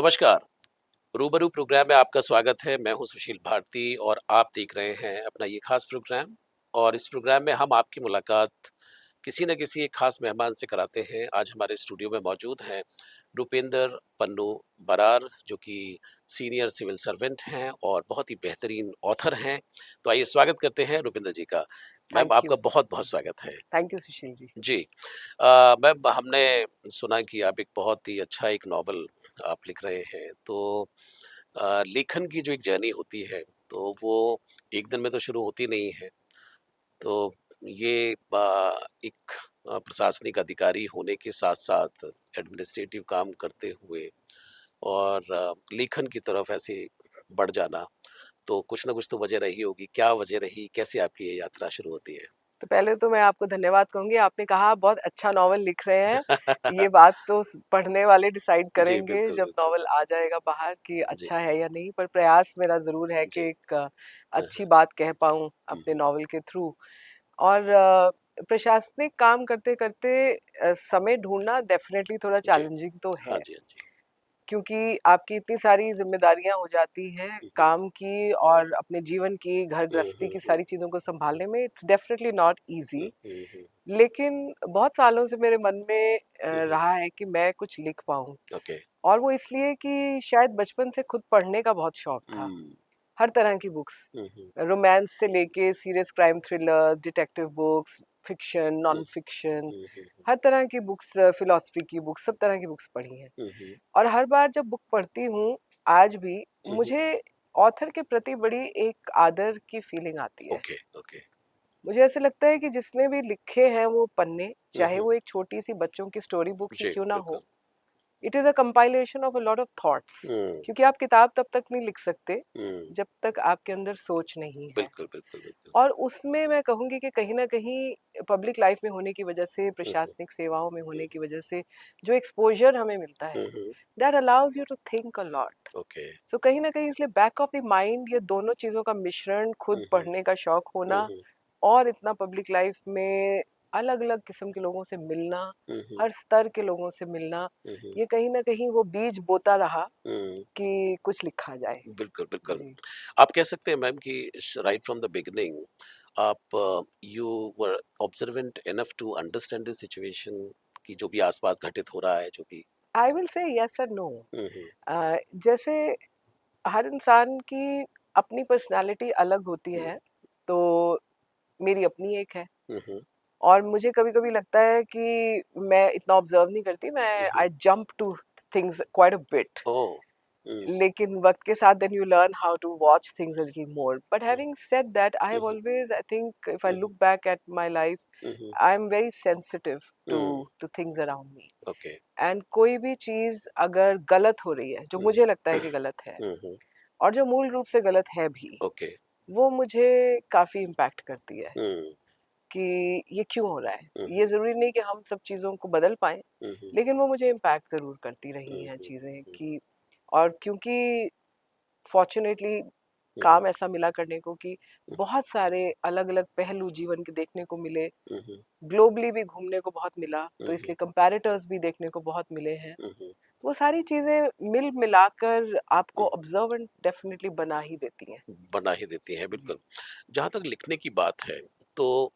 नमस्कार। रूबरू प्रोग्राम में आपका स्वागत है। मैं हूं सुशील भारती और आप देख रहे हैं अपना ये खास प्रोग्राम। और इस प्रोग्राम में हम आपकी मुलाकात किसी न किसी एक खास मेहमान से कराते हैं। आज हमारे स्टूडियो में मौजूद हैं रूपेंद्र पन्नू बरार, जो कि सीनियर सिविल सर्वेंट हैं और बहुत ही बेहतरीन ऑथर हैं। तो आइए स्वागत करते हैं रूपेंद्र जी का। Ma'am, thank you. आपका बहुत-बहुत स्वागत है। Thank you Sushil ji. जी। मैम, हमने सुना कि आप एक बहुत ही अच्छा एक नॉवल आप लिख रहे हैं। तो लेखन की जो एक जर्नी होती है, तो वो एक दिन में तो शुरू होती नहीं है। तो ये एक प्रशासनिक अधिकारी होने के साथ-साथ एडमिनिस्ट्रेटिव काम करते हुए और लेखन की तरफ ऐसे बढ़ जाना, तो कुछ ना कुछ तो वजह रही होगी। क्या वजह रही? कैसे आपकी ये यात्रा शुरू होती है? तो पहले तो मैं आपको धन्यवाद कहूँगी, आपने कहा बहुत अच्छा नॉवल लिख रहे हैं। ये बात तो पढ़ने वाले डिसाइड जी, करेंगे बिल्कुल, जब बिल्कुल। नॉवल आ जाएगा बाहर कि जी, अच्छा है या नहीं, पर प्रयास मेरा ज़रूर है जी। कि एक हाँ, अच्छी हाँ। बात कह पाऊँ हुँ, अपने हुँ। नॉवल के थ्रू। और प्रशासनिक काम करते-करते समय ढूँढना डेफ़िनेटली थोड़ा जी। चैलेंजिंग तो हाँ है। जी, हाँ जी। क्योंकि आपकी इतनी सारी ज़िम्मेदारियाँ हो जाती हैं हुँ, हुँ। काम की और अपने जीवन की, घर हुँ, गृहस्थी हुँ, की हुँ। सारी चीज़ों को सँभालने में it's definitely not hmm, easy. Hmm, hmm. लेकिन बहुत सालों से मेरे मन में हुँ, हुँ। रहा है कि मैं कुछ लिख पाऊँ। ओके। और वो इसलिए कि शायद बचपन से खुद पढ़ने का बहुत शौक था। हुँ। हर तरह की बुक्स, हुँ, हुँ। रोमांस से लेके serious crime thriller, detective books, fiction, hmm, non fiction, hmm, hmm, hmm. हर तरह की बुक्स, फ़िलॉसफ़ी की बुक्स, सब तरह की बुक्स पढ़ी हैं। हुँ, हुँ। और हर बार जब बुक पढ़ती हूँ, आज भी हुँ, हुँ। मुझे ऑथर के प्रति बड़ी एक आदर की फीलिंग आती है। Okay, okay. मुझे ऐसा लगता है कि जिसने भी लिखे हैं वो पन्ने, हुँ, चाहे हुँ। वो एक छोटी-सी बच्चों की स्टोरी बुक ही जी, क्यों ना हो, बिल्कुल। It is a compilation of a lot of thoughts. Hmm, क्योंकि आप किताब तब तक नहीं लिख सकते, हुँ। जब तक आपके अंदर सोच नहीं है। बिल्कुल, बिल्कुल, बिल्कुल। और उसमें मैं कहूँगी कि कहीं न कहीं पब्लिक लाइफ़ में होने की वजह से, हुँ, हुँ, प्रशासनिक सेवाओं में हुँ, होने की वजह से, जो एक्सपोज़र हमें मिलता है, हुँ, hmm. That allows you to think a lot. Okay. So कहीं न कहीं इसलिए बैक ऑफ द माइंड ये दोनों चीज़ों का मिश्रण, खुद हुँ, हुँ, पढ़ने का शौक हुँ, होना हुँ, और इतना पब्लिक लाइफ़ में अलग-अलग किस्म के लोगों से मिलना, हुँ, हुँ, हर स्तर के लोगों से मिलना, हुँ, हुँ, ये कहीं न कहीं वो बीज बोता रहा हुँ। कि कुछ लिखा जाए। बिल्कुल, बिल्कुल। जी। आप कह सकते हैं मैम कि राइट फ्रॉम द बिगिनिंग आप you were observant enough to understand the situation कि जो भी आस-पास घटित हो रहा है, जो भी। आई विल से येस और नो। हुँ, हुँ, जैसे हर इंसान की अपनी पर्सनैलिटी अलग होती हुँ, है, तो मेरी अपनी एक है। हुँ, हुँ, और मुझे कभी-कभी लगता है कि मैं इतना ऑब्ज़र्व नहीं करती, हुँ, मैं hmm. I jump to things quite a bit. Oh! Hmm, लेकिन वक़्त के साथ then you learn how to watch things a little more. But hmm, having said that I hmm, have hmm, always I think if I hmm, hmm, look back at my life, hmm, hmm, I am very sensitive to hmm, to things around me. Okay. And कोई भी चीज़ अगर गलत हो रही है, जो हुँ, मुझे लगता है कि गलत है हुँ, हुँ, और जो मूल रूप से गलत है भी, ओके। वो मुझे काफ़ी इम्पैक्ट करती है हुँ, कि ये क्यों हो रहा है। हुँ, ये हुँ, ज़रूरी नहीं कि हम सब चीज़ों को बदल पाएँ, हुँ, हुँ, लेकिन वो मुझे इम्पैक्ट ज़रूर करती रही हुँ, हैं हुँ, चीज़ें हुँ, कि। और क्योंकि फॉर्च्यूनेटली हुँ, हुँ, काम ऐसा मिला करने को कि बहुत सारे अलग-अलग पहलू जीवन के देखने को मिले, हुँ, हुँ, ग्लोबली भी घूमने को बहुत मिला, तो हुँ, हुँ, इसलिए कंपैरेटर्स भी देखने को बहुत मिले हैं। हुँ, हुँ, वो सारी चीज़ें मिल-मिलाकर आपको हुँ। ऑब्जर्वेंट डेफ़िनिटली बना ही देती हैं। बना ही देती हैं, जी। बिल्कुल। जहाँ तक लिखने की बात है, तो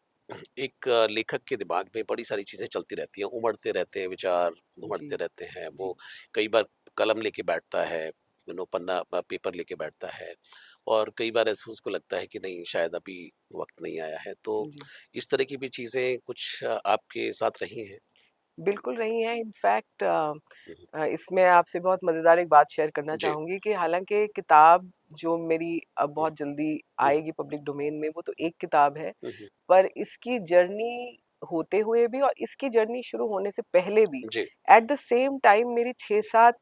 एक लेखक के दिमाग में बड़ी सारी चीज़ें चलती रहती हैं, उमड़ते रहते हैं विचार, जी, उमड़ते रहते हैं। जी। वो कई बार कलम लेके बैठता है, पन्ना पेपर लेके बैठता है और कई बार ऐसे उसको लगता है कि नहीं, शायद अभी वक़्त नहीं आया है। तो जी। इस तरह की भी चीज़ें कुछ आपके साथ रही हैं? बिल्कुल रही हैं। इनफैक्ट हुँ, हुँ। इसमें आपसे बहुत मज़ेदार एक बात शेयर करना जी। चाहूँगी कि हालाँकि किताब जो मेरी अब हुँ, बहुत जल्दी हुँ, आएगी पब्लिक डोमेन में, वो तो एक किताब है। हुँ, हुँ। पर इसकी जर्नी होते हुए भी और इसकी जर्नी शुरू होने से पहले भी जी। एट द सेम टाइम मेरी 6-7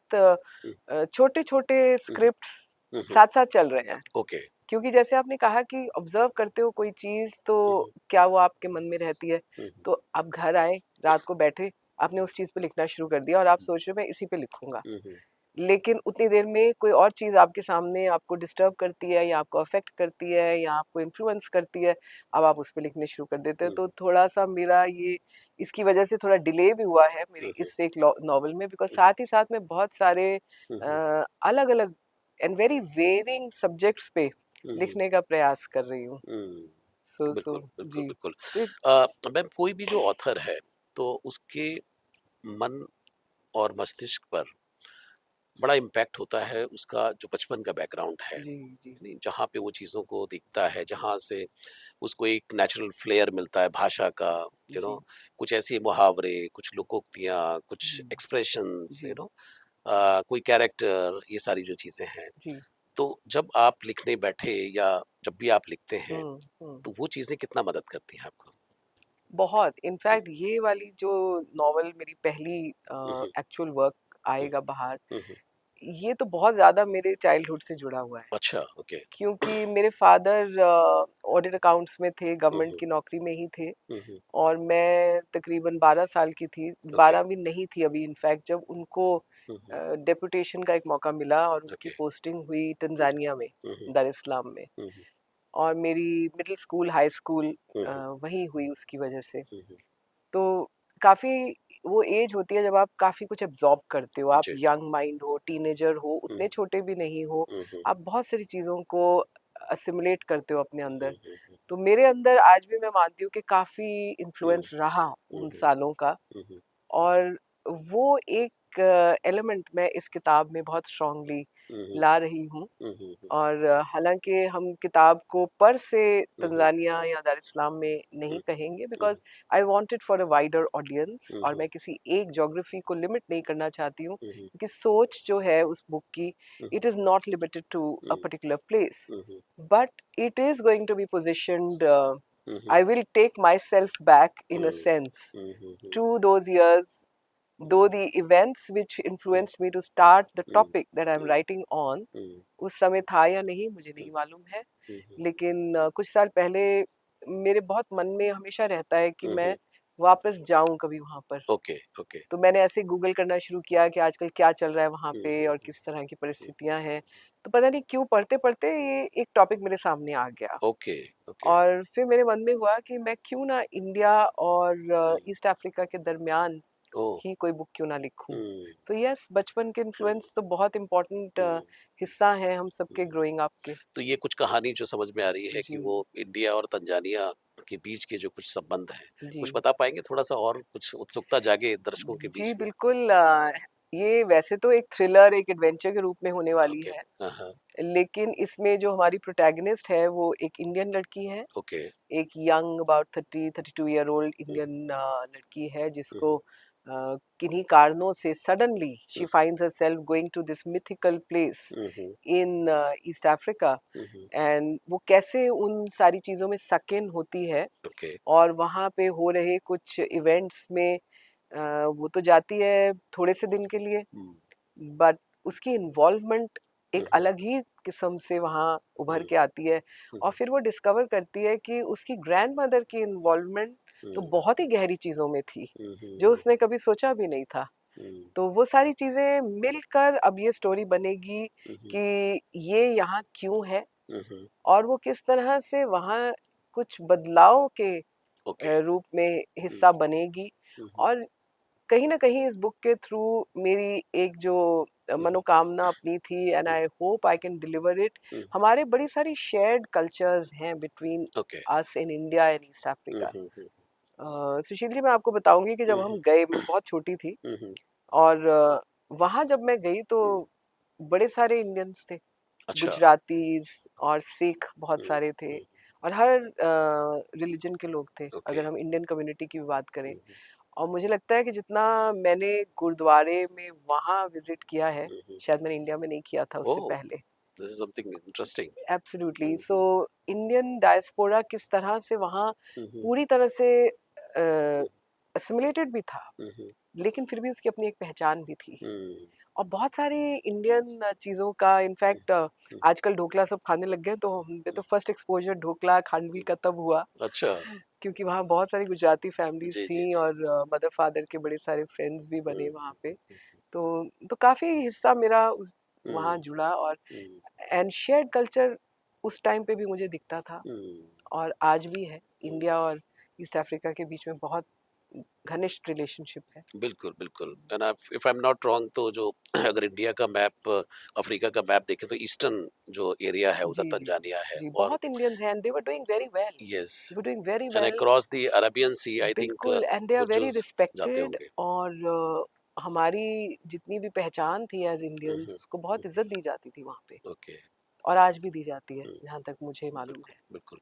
हुँ, छोटे-छोटे हुँ, हुँ, स्क्रिप्ट्स हुँ, हुँ। साथ-साथ चल रहे हैं। ओके। क्योंकि जैसे आपने कहा कि ऑब्ज़र्व करते हो कोई चीज़ तो हुँ, हुँ, क्या वो आपके मन में रहती है? हुँ, हुँ, तो आप घर आए, रात को बैठे, आपने उस चीज़ पे लिखना शुरू कर दिया और आप सोच रहे हो मैं इसी पे लिखूँगा। हुँ, हुँ। लेकिन उतनी देर में कोई और चीज़ आपके सामने आपको डिस्टर्ब करती है या आपको अफ़ेक्ट करती है या आपको इन्फ्लुएंस करती है, अब आप उस पे लिखने शुरू कर देते हैं। हुँ, तो थोड़ा-सा मेरा ये इसकी वजह से थोड़ा डिले भी हुआ है हुँ, मेरी हुँ, इस एक लॉ नॉवल में, बिकॉज़ हुँ, साथ ही साथ मैं बहुत सारे हुँ, हुँ, अलग-अलग एंड वेरी वेरिंग सब्जेक्ट्स पे हुँ, हुँ, लिखने का प्रयास कर रही हूँ। हुँ। सो बिल्कुल, बिल्कुल, जी, बिल्कुल। तो इस मैम कोई भी जो ऑथर है, तो उसके मन और मस्तिष्क पर बड़ा इम्पैक्ट होता है उसका जो बचपन का बैकग्राउंड है, जी, जी, नहीं? जहाँ पे वो चीज़ों को दिखता है, जहाँ से उसको एक नेचुरल फ्लेयर मिलता है भाषा का, यू नो जी, कुछ ऐसे मुहावरे, कुछ लोकोक्तियाँ, कुछ हुँ, एक्सप्रेशंस, जी, कोई कैरेक्टर, ये सारी जो चीज़ें हैं। जी, तो जब आप लिखने बैठे या जब भी आप लिखते हैं, हुँ, हुँ। तो वो चीज़ें कितना मदद करती हैं आपको? बहुत हुँ, इनफैक्ट ये वाली जो नॉवल मेरी पहली हुँ, हुँ, एक्चुअल वर्क हुँ, आएगा बाहर, हुँ, हुँ। ये तो बहुत ज़्यादा मेरे चाइल्डहुड से जुड़ा हुआ है। अच्छा, ओके। क्योंकि मेरे फादर ऑडिट अकाउंट्स में थे, हुँ, गवर्नमेंट हुँ, की नौकरी में ही थे हुँ, हुँ, और मैं तकरीबन 12 साल की थी, ओके। 12 भी नहीं थी अभी इनफैक्ट, जब उनको हुँ, हुँ, डेपुटेशन का एक मौका मिला और उनकी ओके। पोस्टिंग हुई हुँ, तंज़ानिया में, हुँ, हुँ, दार इस्लाम में। हुँ, हुँ, और मेरी मिडल स्कूल, हाई स्कूल हुँ, हुँ, वहीं हुई उसकी वजह से। हुँ, हुँ। तो काफ़ी वो एज होती है जब आप काफ़ी कुछ एब्ज़ॉर्ब करते हो, आप जी। यंग माइंड हो, टीनेजर हो, हुँ, उतने छोटे भी नहीं हो, हुँ, हुँ, आप बहुत सारी चीज़ों को असिमिलेट करते हो अपने हुँ, अंदर। हुँ, हुँ, तो मेरे अंदर आज भी मैं मानती हूँ कि काफ़ी हुँ, इन्फ्लुएंस रहा हुँ, उन हुँ, सालों का, हुँ, हुँ, और वो एक एलिमेंट मैं इस किताब में बहुत स्ट्रांगली हुँ, हुँ, ला रही हूँ। हुँ, हुँ, हुँ, और हालाँकि हम किताब को पर से हुँ, हुँ, तंज़ानिया या दार इस्लाम में नहीं हुँ, कहेंगे, hmm, because I want it for a wider audience, hmm, और हुँ, मैं किसी एक ज्योग्राफी को लिमिट नहीं करना चाहती हूँ, हुँ, हुँ, क्योंकि सोच जो है उस बुक की, hmm, it is not limited to a hmm, particular place, hmm, hmm, but it is going to be positioned, hmm, hmm, I will take myself back in a hmm, sense hmm, hmm, hmm, to those years, though the events which influenced me to start the hmm, topic that I'm hmm, writing on, हुँ, उस समय था या नहीं मुझे हुँ, नहीं मालूम है। हुँ, hmm, लेकिन कुछ साल पहले मेरे बहुत मन में हमेशा रहता है कि हुँ, मैं हुँ, वापस जाऊँ कभी वहाँ पर। Okay, okay. तो मैंने ऐसे गूगल करना शुरू किया कि आजकल क्या चल रहा है वहाँ हुँ, पे हुँ, और हुँ, किस तरह की हुँ, परिस्थितियाँ हैं। तो पता नहीं क्यों पढ़ते-पढ़ते ये एक टॉपिक मेरे सामने आ गया। Okay, okay. और फिर मेरे मन में हुआ कि मैं क्यों ना इंडिया और हुँ, ईस्ट अफ्रीका के दरमियान ओह! ही कोई बुक क्यों ना लिखूं। हुँ, तो यस, बचपन के हुँ, इन्फ्लुएंस तो बहुत इम्पोर्टेंट हुँ, हिस्सा है हम सबके हुँ। ग्रोइंग अप के। तो ये कुछ कहानी जो समझ में आ रही है कि जी, वो इंडिया और तंजानिया के बीच के जो कुछ संबंध हैं, जी, कुछ बता पाएँगे थोड़ा-सा और कुछ उत्सुकता जागे दर्शकों के जी, बीच में? बिल्कुल। ये वैसे तो एक थ्रिलर, एक एडवेंचर के रूप में होने वाली ओके। है, हाँ, हाँ। लेकिन इसमें जो हमारी प्रोटैगनिस्ट है वो एक इंडियन लड़की है, ओके। एक young about 30-32 year old hmm, Indian लड़की है, हुँ, जिसको हुँ, किन्हीं कारणों से suddenly she hmm, finds herself going to this mythical place hmm, hmm, in East Africa, hmm, hmm, and वो कैसे उन सारी चीज़ों में सक इन होती है ओके। और वहाँ पे हो रहे कुछ इवेंट्स में वो तो जाती है थोड़े से दिन के लिए, हुँ, बट उसकी इन्वॉल्वमेंट हुँ, एक हुँ, अलग ही किस्म से वहाँ उभर हुँ, के आती है। हुँ, और फिर वो डिस्कवर करती है कि उसकी ग्रैंडमदर की इन्वॉल्वमेंट तो हुँ, बहुत ही गहरी चीज़ों में थी, हुँ, हुँ, जो हुँ, उसने कभी सोचा भी नहीं था। हुँ, तो वो सारी चीज़ें मिलकर अब ये स्टोरी बनेगी हुँ, हुँ, कि ये यहाँ क्यों है हुँ, हुँ, और वो किस तरह से वहाँ कुछ बदलाव के ओके। रूप में हुँ, हिस्सा बनेगी। हुँ, हुँ, और कहीं न कहीं इस बुक के थ्रू मेरी एक जो हुँ, हुँ, मनोकामना अपनी थी, and hmm, I hope I can deliver it. Hmm, हमारे बड़ी सारी शेयर्ड कल्चर्स हैं between okay. Us in India and East hmm, Africa. Hmm, hmm, Sushil ji, मैं आपको बताऊँगी कि जब हुँ, हम हुँ, गए, मैं बहुत छोटी थी, हुँ, हुँ, और वहाँ जब मैं गई तो हुँ, बड़े सारे इंडियंस थे, अच्छा। गुजरातीज़ और सिख बहुत हुँ, सारे थे, हुँ, और हर रिलिजन के लोग थे, ओके। अगर हम इंडियन कम्युनिटी की भी बात करें। हुँ, हुँ, और मुझे लगता है कि जितना मैंने गुरुद्वारे में वहाँ विज़िट किया है, हुँ, हुँ, शायद मैंने इंडिया में नहीं किया था उससे ओह! पहले। This is something interesting. Absolutely. Hmm, so hmm, Indian diaspora किस तरह से वहाँ हुँ, हुँ, पूरी तरह से हुँ, असिमिलेटेड भी था, हुँ, हुँ, लेकिन फिर भी उसकी अपनी एक पहचान भी थी। हुँ, और बहुत सारी इंडियन चीज़ों का हुँ, इनफैक्ट हुँ, आजकल ढोकला सब खाने लग गए, तो हम पे हुँ, तो फर्स्ट एक्सपोज़र ढोकला, खांडवी हुँ, का तब हुआ, अच्छा। क्योंकि वहाँ बहुत सारी गुजराती फैमिलीज़ जी, जी, थी जी। और मदर फादर के बड़े सारे फ्रेंड्स भी हुँ, बने हुँ, वहाँ पे। हुँ, हुँ, तो काफ़ी हिस्सा मेरा उस वहाँ हुँ, जुड़ा, और हुँ, एंड शेयर्ड कल्चर उस टाइम पे भी मुझे दिखता था, हुँ, और आज भी है। हुँ। इंडिया और ईस्ट अफ्रीका के बीच में बहुत घनिष्ठ रिलेशनशिप है। बिल्कुल, बिल्कुल। And if I am not wrong तो जो अगर इंडिया का मैप अफ्रीका का मैप देखें तो ईस्टर्न जो एरिया है उधर जी, जी। तंजानिया है जी, और बहुत इंडियंस हैं, and they were doing very well. Yes they were doing very and well. Across the Arabian Sea I think बिल्कुल, एंड दे आर कुछ वेरी जूस जाते रिस्पेक्टेड, होंगे। और हमारी जितनी भी पहचान थी एज़ हुँ, इंडियंस, हुँ, उसको बहुत हुँ, इज़्ज़त दी जाती थी वहाँ पे, ओके। और आज भी दी जाती है, हुँ, जहाँ तक मुझे मालूम बिल्कुल, है। बिल्कुल।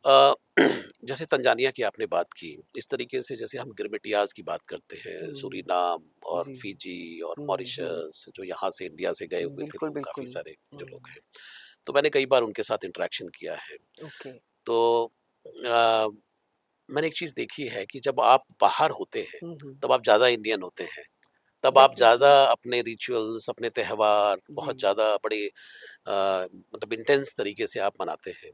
अ, जैसे तंजानिया की आपने बात की, इस तरीके से जैसे हम गिरमिटियाज़ की बात करते हैं, हुँ, सूरीनाम और जी। फिजी और हुँ, हुँ। मॉरिशस जो यहाँ से इंडिया से गए हुए थे बिल्कुल, लोग काफ़ी बिल्कुल। सारे जो हुँ, लोग हैं। तो मैंने कई बार उनके साथ इंटरेक्शन किया है। ओके। तो अ, मैंने एक चीज़ देखी है कि जब आप बाहर होते हैं, हुँ, हुँ। तब आप ज़्यादा इंडियन होते हैं। तब आप ज़्यादा डेफ़िनिटली। अपने रिचुअल्स, अपने त्योहार जी, बहुत ज़्यादा बड़े मतलब इंटेंस तरीके से आप मनाते हैं।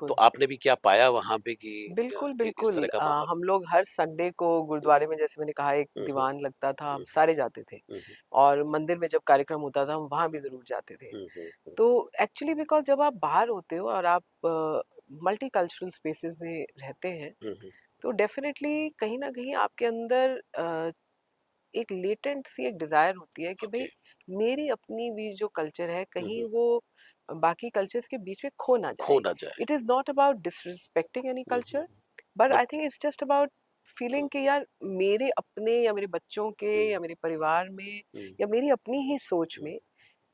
तो बिल्कुल। आपने भी क्या पाया वहाँ पे कि बिल्कुल, इस बिल्कुल। तरह का माहौल? हम लोग हर संडे को हुँ, गुरुद्वारे में, जैसे मैंने कहा, एक हुँ, हुँ, दीवान लगता था, हम हुँ, सारे जाते थे। हुँ, हुँ, और मंदिर में जब कार्यक्रम होता था, हम वहाँ भी ज़रूर जाते थे। हुँ, हुँ, हुँ, तो एक्चुअली बिकॉज़ जब आप बाहर होते हो और आप मल्टीकल्चरल स्पेसेस में रहते हैं, हुँ, हुँ, तो डेफ़िनेटली कहीं न कहीं आपके अंदर एक लेटेंट सी एक डिज़ायर होती है कि भई ओके। मेरी अपनी भी जो कल्चर है, हुँ, कहीं हुँ, वो बाकी कल्चर्स के बीच में खो ना खो जाए। ना जाए। It is not about disrespecting any hmm, hmm, culture, but but I think it's just about hmm, feeling कि यार मेरे अपने, या मेरे बच्चों के, हुँ, या मेरे परिवार में, हुँ, या मेरी अपनी ही सोच हुँ, में,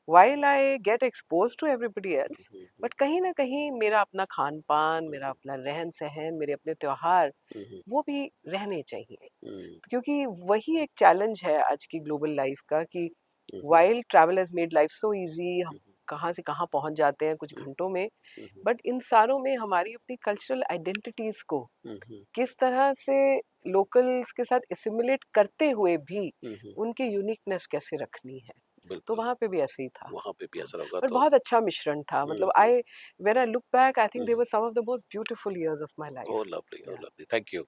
while I get exposed to everybody hmm, else, hmm, hmm, but कहीं न कहीं मेरा अपना खान-पान, हुँ, मेरा हुँ, अपना रहन-सहन, मेरे अपने त्योहार, हुँ, हुँ, वो भी रहने चाहिए। हुँ, क्योंकि वही एक चैलेंज है आज की ग्लोबल लाइफ का, कि hmm, hmm, while travel has made life so easy, हम हुँ, कहाँ से कहाँ पहुँच जाते हैं कुछ हुँ, घंटों में, हुँ, हुँ, बट इन सारों में हमारी अपनी कल्चरल आइडेंटिटीज़ को हुँ, हुँ, किस तरह से लोकल्स के साथ एसिमिलेट करते हुए भी हुँ, हुँ, उनकी यूनिकनेस कैसे रखनी है। तो बिल्कुल, वहाँ पे भी ऐसे ही था। वहाँ पे भी हाँ, ऐसा होगा पर तो बहुत अच्छा मिश्रण था। हुँ, मतलब hmm, I when I look back, I think hmm, they were some of the most beautiful years of my life. oh yeah lovely, thank you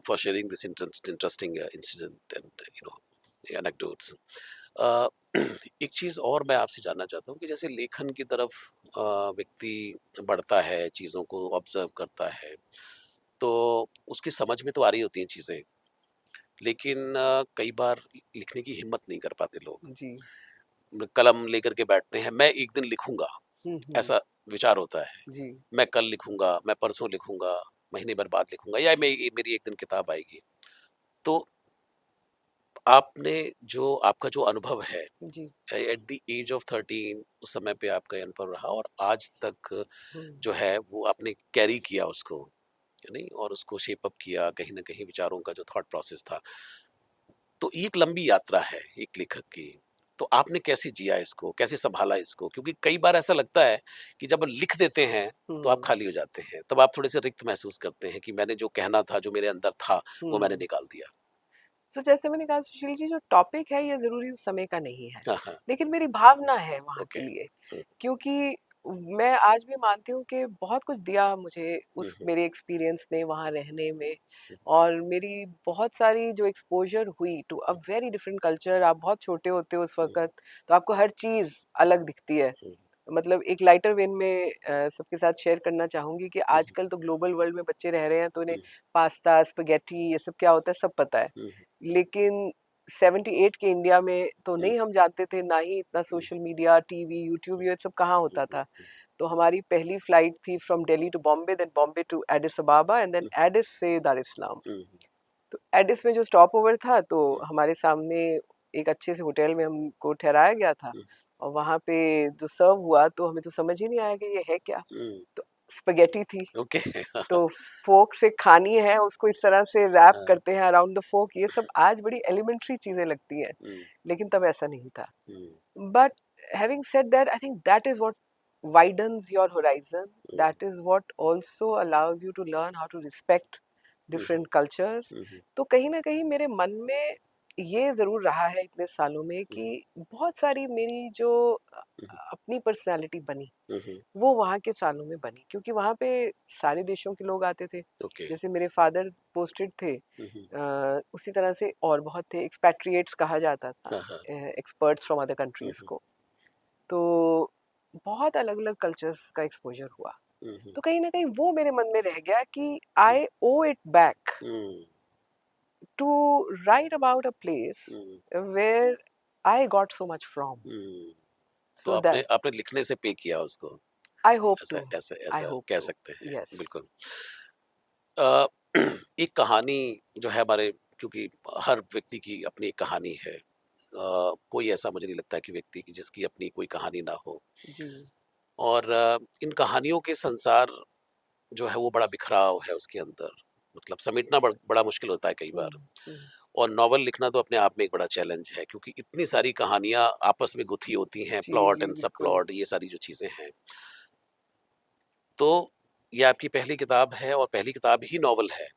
for sharing this interesting incident and anecdotes. अ, एक चीज़ और मैं आपसे जानना चाहता हूँ कि जैसे लेखन की तरफ अ, व्यक्ति बढ़ता है, चीज़ों को ऑब्जर्व करता है, तो उसकी समझ में तो आ रही होती हैं चीज़ें, लेकिन कई बार लिखने की हिम्मत नहीं कर पाते लोग। जी। कलम लेकर के बैठते हैं, मैं एक दिन लिखूँगा, हुँ, हुँ। ऐसा विचार होता है। जी। मैं कल लिखूँगा, मैं परसों लिखूँगा, महीने भर बाद लिखूँगा या मेरी एक दिन किताब आएगी। तो आपने जो आपका जो अनुभव है जी। एट द एज ऑफ 13 उस समय पे आपका ये अनुभव रहा और आज तक हुँ। जो है वो आपने कैरी किया उसको, है नहीं? और उसको शेप अप किया कहीं न कहीं विचारों का जो थॉट प्रोसेस था। तो ये एक लंबी यात्रा है एक लेखक की। तो आपने कैसे जिया इसको? कैसे सँभाला इसको? क्योंकि कई बार ऐसा लगता है कि जब लिख देते हैं तो आप हुँ। खाली हो जाते हैं। तब आप थोड़े-से रिक्त महसूस करते हैं कि मैंने जो कहना था, जो मेरे अंदर था, वो मैंने हुँ। निकाल दिया। सो जैसे मैंने कहा सुशील जी, जो टॉपिक है ये ज़रूरी उस समय का नहीं है, हाँ, हाँ। लेकिन मेरी भावना है वहाँ के ओके। लिए। हुँ, क्योंकि मैं आज भी मानती हूँ कि बहुत कुछ दिया मुझे हुँ, उस हुँ, मेरे एक्सपीरियंस ने वहाँ रहने में, हुँ, और मेरी बहुत सारी जो एक्सपोज़र हुई to a very different culture. आप बहुत छोटे होते हो उस हुँ, वक़्त, तो आपको हर चीज़ अलग दिखती है। हुँ, मतलब एक लाइटर वेन में सबके साथ शेयर करना चाहूँगी कि हुँ, आजकल तो ग्लोबल वर्ल्ड में बच्चे रह रहे हैं, तो उन्हें हुँ, पास्ता, स्पैघेटी, ये सब क्या होता है सब पता है। हुँ, लेकिन 78 के इंडिया में तो हुँ, नहीं हम जानते थे, ना ही इतना हुँ, सोशल मीडिया, टीवी, यूट्यूब, ये सब कहाँ हुँ, होता हुँ, था। तो हमारी पहली फ्लाइट थी from Delhi to Bombay, then Bombay to Addis Ababa, and then hmm, Addis से दार इस सलाम। हुँ, तो एडिस में जो स्टॉप ओवर था, तो हुँ, हमारे सामने एक अच्छे से होटल में हमको ठहराया गया था, हुँ, और वहाँ पे जो सर्व हुआ तो हमें तो समझ ही नहीं आया कि ये है क्या? हुँ, तो स्पैघेटी थी। ओके। तो फोक से खानी है, उसको इस तरह से रैप हाँ, करते हैं अराउंड द फोक। ये सब आज बड़ी एलिमेंट्री चीज़ें लगती हैं, हुँ, लेकिन तब ऐसा नहीं था। हुँ, But having said that, I think that is what widens your horizon. Hmm, That is what also allows you to learn how to respect hmm, hmm, different cultures. हुँ, हुँ, तो कहीं न कहीं मेरे मन में ये ज़रूर रहा है इतने सालों में हुँ, कि बहुत सारी मेरी जो हुँ, अपनी पर्सनैलिटी बनी, हुँ, हुँ, वो वहाँ के सालों में बनी क्योंकि वहाँ पे सारे देशों के लोग आते थे। ओके। जैसे मेरे फादर पोस्टेड थे, हुँ, हुँ, उसी तरह से और बहुत थे, एक्सपैट्रिएट्स कहा जाता था, हाँ, हाँ। Experts from other hmm, countries hmm, को। तो बहुत अलग-अलग कल्चर्स का एक्सपोज़र हुआ। हुँ, हुँ, तो कहीं न कहीं वो मेरे मन में रह गया कि hmm, I owe it back hmm, to write about a place hmm, where I got so much from. Hmm. तो सो आपने दैट आपने लिखने से पे किया उसको, आई होप ऐसा टू, ऐसा आई ऐसा होप कह टू, सकते हैं, यस। बिल्कुल। अ, एक कहानी जो है हमारे, क्योंकि हर व्यक्ति की अपनी एक कहानी है। कोई ऐसा मुझे नहीं लगता कि व्यक्ति की जिसकी अपनी कोई कहानी ना हो। जी। और इन कहानियों के संसार जो है वो बड़ा बिखराव है उसके अंदर, मतलब समेटना बड़ा मुश्किल होता है कई हुँ, बार। हुँ। और नॉवल लिखना तो अपने आप में एक बड़ा चैलेंज है, क्योंकि इतनी सारी कहानियाँ आपस में गुथी होती हैं, जी, प्लॉट जी, एंड सब बिल्कुल। प्लॉट, ये सारी जो चीज़ें हैं। तो ये आपकी पहली किताब है और पहली किताब ही नॉवल है।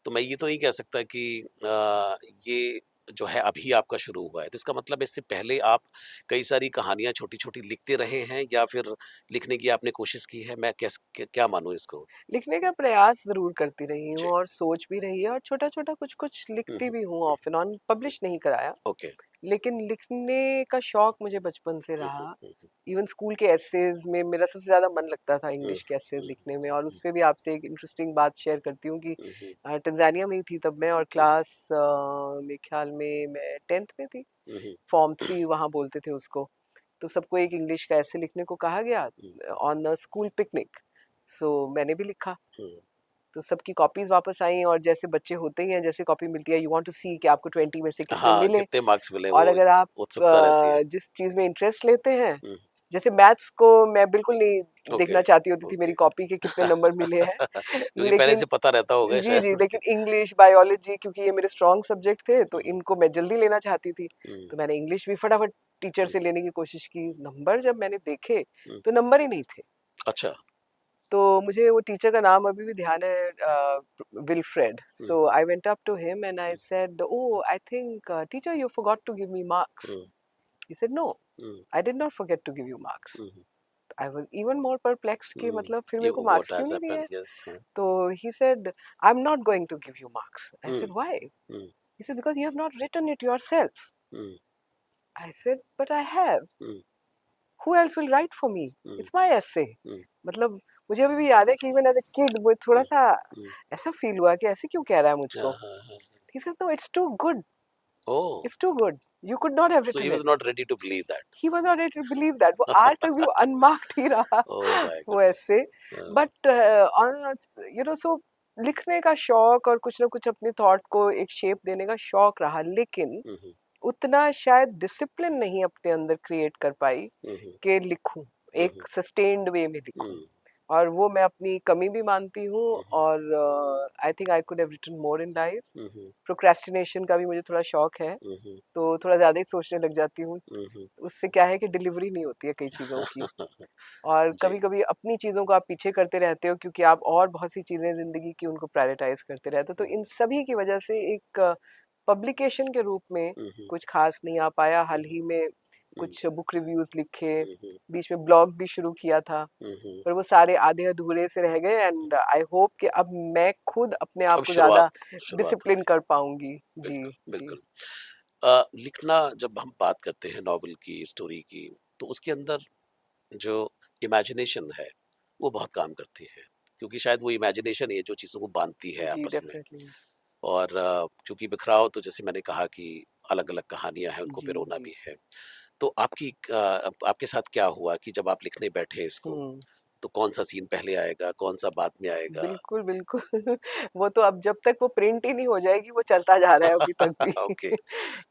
तो मैं ये तो नहीं कह सकता कि ये जो है अभी आपका शुरू हुआ है। तो इसका मतलब इससे पहले आप कई सारी कहानियाँ छोटी-छोटी लिखते रहे हैं या फिर लिखने की आपने कोशिश की है? मैं क्या मानूँ इसको? लिखने का प्रयास ज़रूर करती रही हूँ जी। और सोच भी रही है और छोटा-छोटा कुछ-कुछ हुँ, लिखती हुँ, भी हूँ hmm, off and on, hmm. Publish नहीं कराया। ओके। लेकिन लिखने का शौक मुझे बचपन से हुँ, हुँ, रहा। हुँ, हुँ। इवन स्कूल के एसेज़ में मेरा सबसे ज़्यादा मन लगता था हुँ, इंग्लिश के एसेज़ हुँ, लिखने में और हुँ, उसपे भी आपसे एक इंटरेस्टिंग बात शेयर करती हूँ कि हुँ, हुँ, तंज़ानिया में ही थी तब मैं और हुँ, हुँ, क्लास मेरे ख़्याल में मैं 10th में थी, हुँ, हुँ, फ़ॉर्म 3 वहाँ बोलते थे उसको। तो सबको एक इंग्लिश का एसे लिखने को कहा गया हुँ, ऑन अ स्कूल पिकनिक। सो मैंने भी लिखा। हुँ। तो सबकी कॉपीज़ वापस आई और जैसे बच्चे होते ही हैं, जैसे कॉपी मिलती है यू वांट टू सी कि आपको 20 में से कितने हाँ, मिले। कितने मार्क्स मिले और वो अगर आप उत्सुकता रहती है। जिस चीज़ में इंटरेस्ट लेते हैं, हुँ, जैसे मैथ्स को मैं बिल्कुल नहीं ओके, देखना चाहती होती थी मेरी ओके। कॉपी के कितने नंबर मिले हैं। क्योंकि पहले लेकिन से पता रहता होगा जी, जी, शायद कि लेकिन इंग्लिश, बायोलॉजी क्योंकि ये मेरे स्ट्रॉन्ग सब्जेक्ट थे, तो हुँ, इनको मैं जल्दी लेना चाहती थी। हुँ, तो मैंने इंग्लिश भी फटाफट टीचर हुँ, से लेने की कोशिश की। नंबर जब मैंने देखे, हुँ। तो नंबर ही नहीं थे। अच्छा। तो मुझे वो टीचर का नाम अभी भी ध्यान है, Wilfred. Hmm, so I went up to him and I hmm, said, "oh, I think teacher you forgot to give me marks." Hmm, he said, "no, hmm, I did not forget to give you marks." Hmm, hmm, I was even more perplexed कि हुँ। मतलब फिर मेरे को You मार्क्स what क्यों has नहीं happened? दिए? Yes. हाँ। तो he said, "I am not going to give you marks." I hmm, said, "why?" Hmm, he said, "because you have not written it yourself." Hmm, I said, "but I have. Hmm, who else will write for me? Hmm, it's my essay." Hmm, मतलब मुझे अभी भी याद है कि even as a kid वो हुँ, थोड़ा-सा हुँ। ऐसा फ़ील हुआ कि ऐसे क्यों कह रहा है हाँ, मुझको? हाँ, हाँ। He said, "No, it's too good. Oh! It's too good. You could not have So he written was it." not ready to believe that. He was not ready to believe that. वो आज तक भी वो unmarked ही रहा Oh my वो goodness. ऐसे। But on you know सो लिखने का शौक और कुछ ना कुछ अपने थॉट को एक शेप देने का शौक रहा, लेकिन हुँ, हुँ, उतना शायद डिसिप्लिन नहीं अपने अंदर क्रिएट कर पाई हुँ, हुँ, कि लिखूं, हुँ, एक हुँ, सस्टेन्ड वे में लिखूं। हुँ, और वो मैं अपनी कमी भी मानती हूँ हुँ, हुँ, और I think I could have written more in life. Hmm, hmm, procrastination का भी मुझे थोड़ा शौक है, हुँ, हुँ, तो थोड़ा ज़्यादा ही सोचने लग जाती हूँ। हुँ, हुँ। उससे क्या है कि डिलीवरी नहीं होती है कई चीज़ों की और जी। कभी-कभी अपनी चीज़ों को आप पीछे करते रहते हो क्योंकि आप और बहुत सी चीज़ें ज़िंदगी की उनको प्रायोरिटाइज़ करते रहते हो। तो हुँ, इन सभी की वजह से एक पब्लिकेशन के रूप में हुँ, हुँ, कुछ ख़ास नहीं आ पाया। हाल हुँ, ही में हुँ, कुछ बुक रिव्यूज़ लिखे, हुँ, हुँ, बीच में ब्लॉग भी शुरू किया था, हुँ, हुँ, पर वो सारे आधे अधूरे से रह गए एंड आई होप कि अब मैं खुद अपने आप अब को ज़्यादा शुरुआत डिसिप्लिन होगी। कर पाऊँगी। जी, बिल्कुल, जी। बिल्कुल। लिखना जब हम बात करते हैं नॉवल की, स्टोरी की, तो उसके अंदर जो इमेजिनेशन है, वो बहुत काम करती है। क्योंकि शायद वो इमेजिनेशन ही है जो चीज़ों को बाँधती है जी, आपस में। डेफ़िनिटली। और क्योंकि बिखराव तो जैसे मैंने कहा कि अलग-अलग कहानियाँ हैं, उनको जी, पिरोना जी। भी है। तो आपके साथ क्या हुआ कि जब आप लिखने बैठे इसको, हुँ। तो कौन-सा सीन पहले आएगा, कौन-सा बाद में आएगा? बिल्कुल, बिल्कुल। वो तो अब जब तक वो प्रिंट ही नहीं हो जाएगी, वो चलता जा रहा है अभी तक भी। ओके,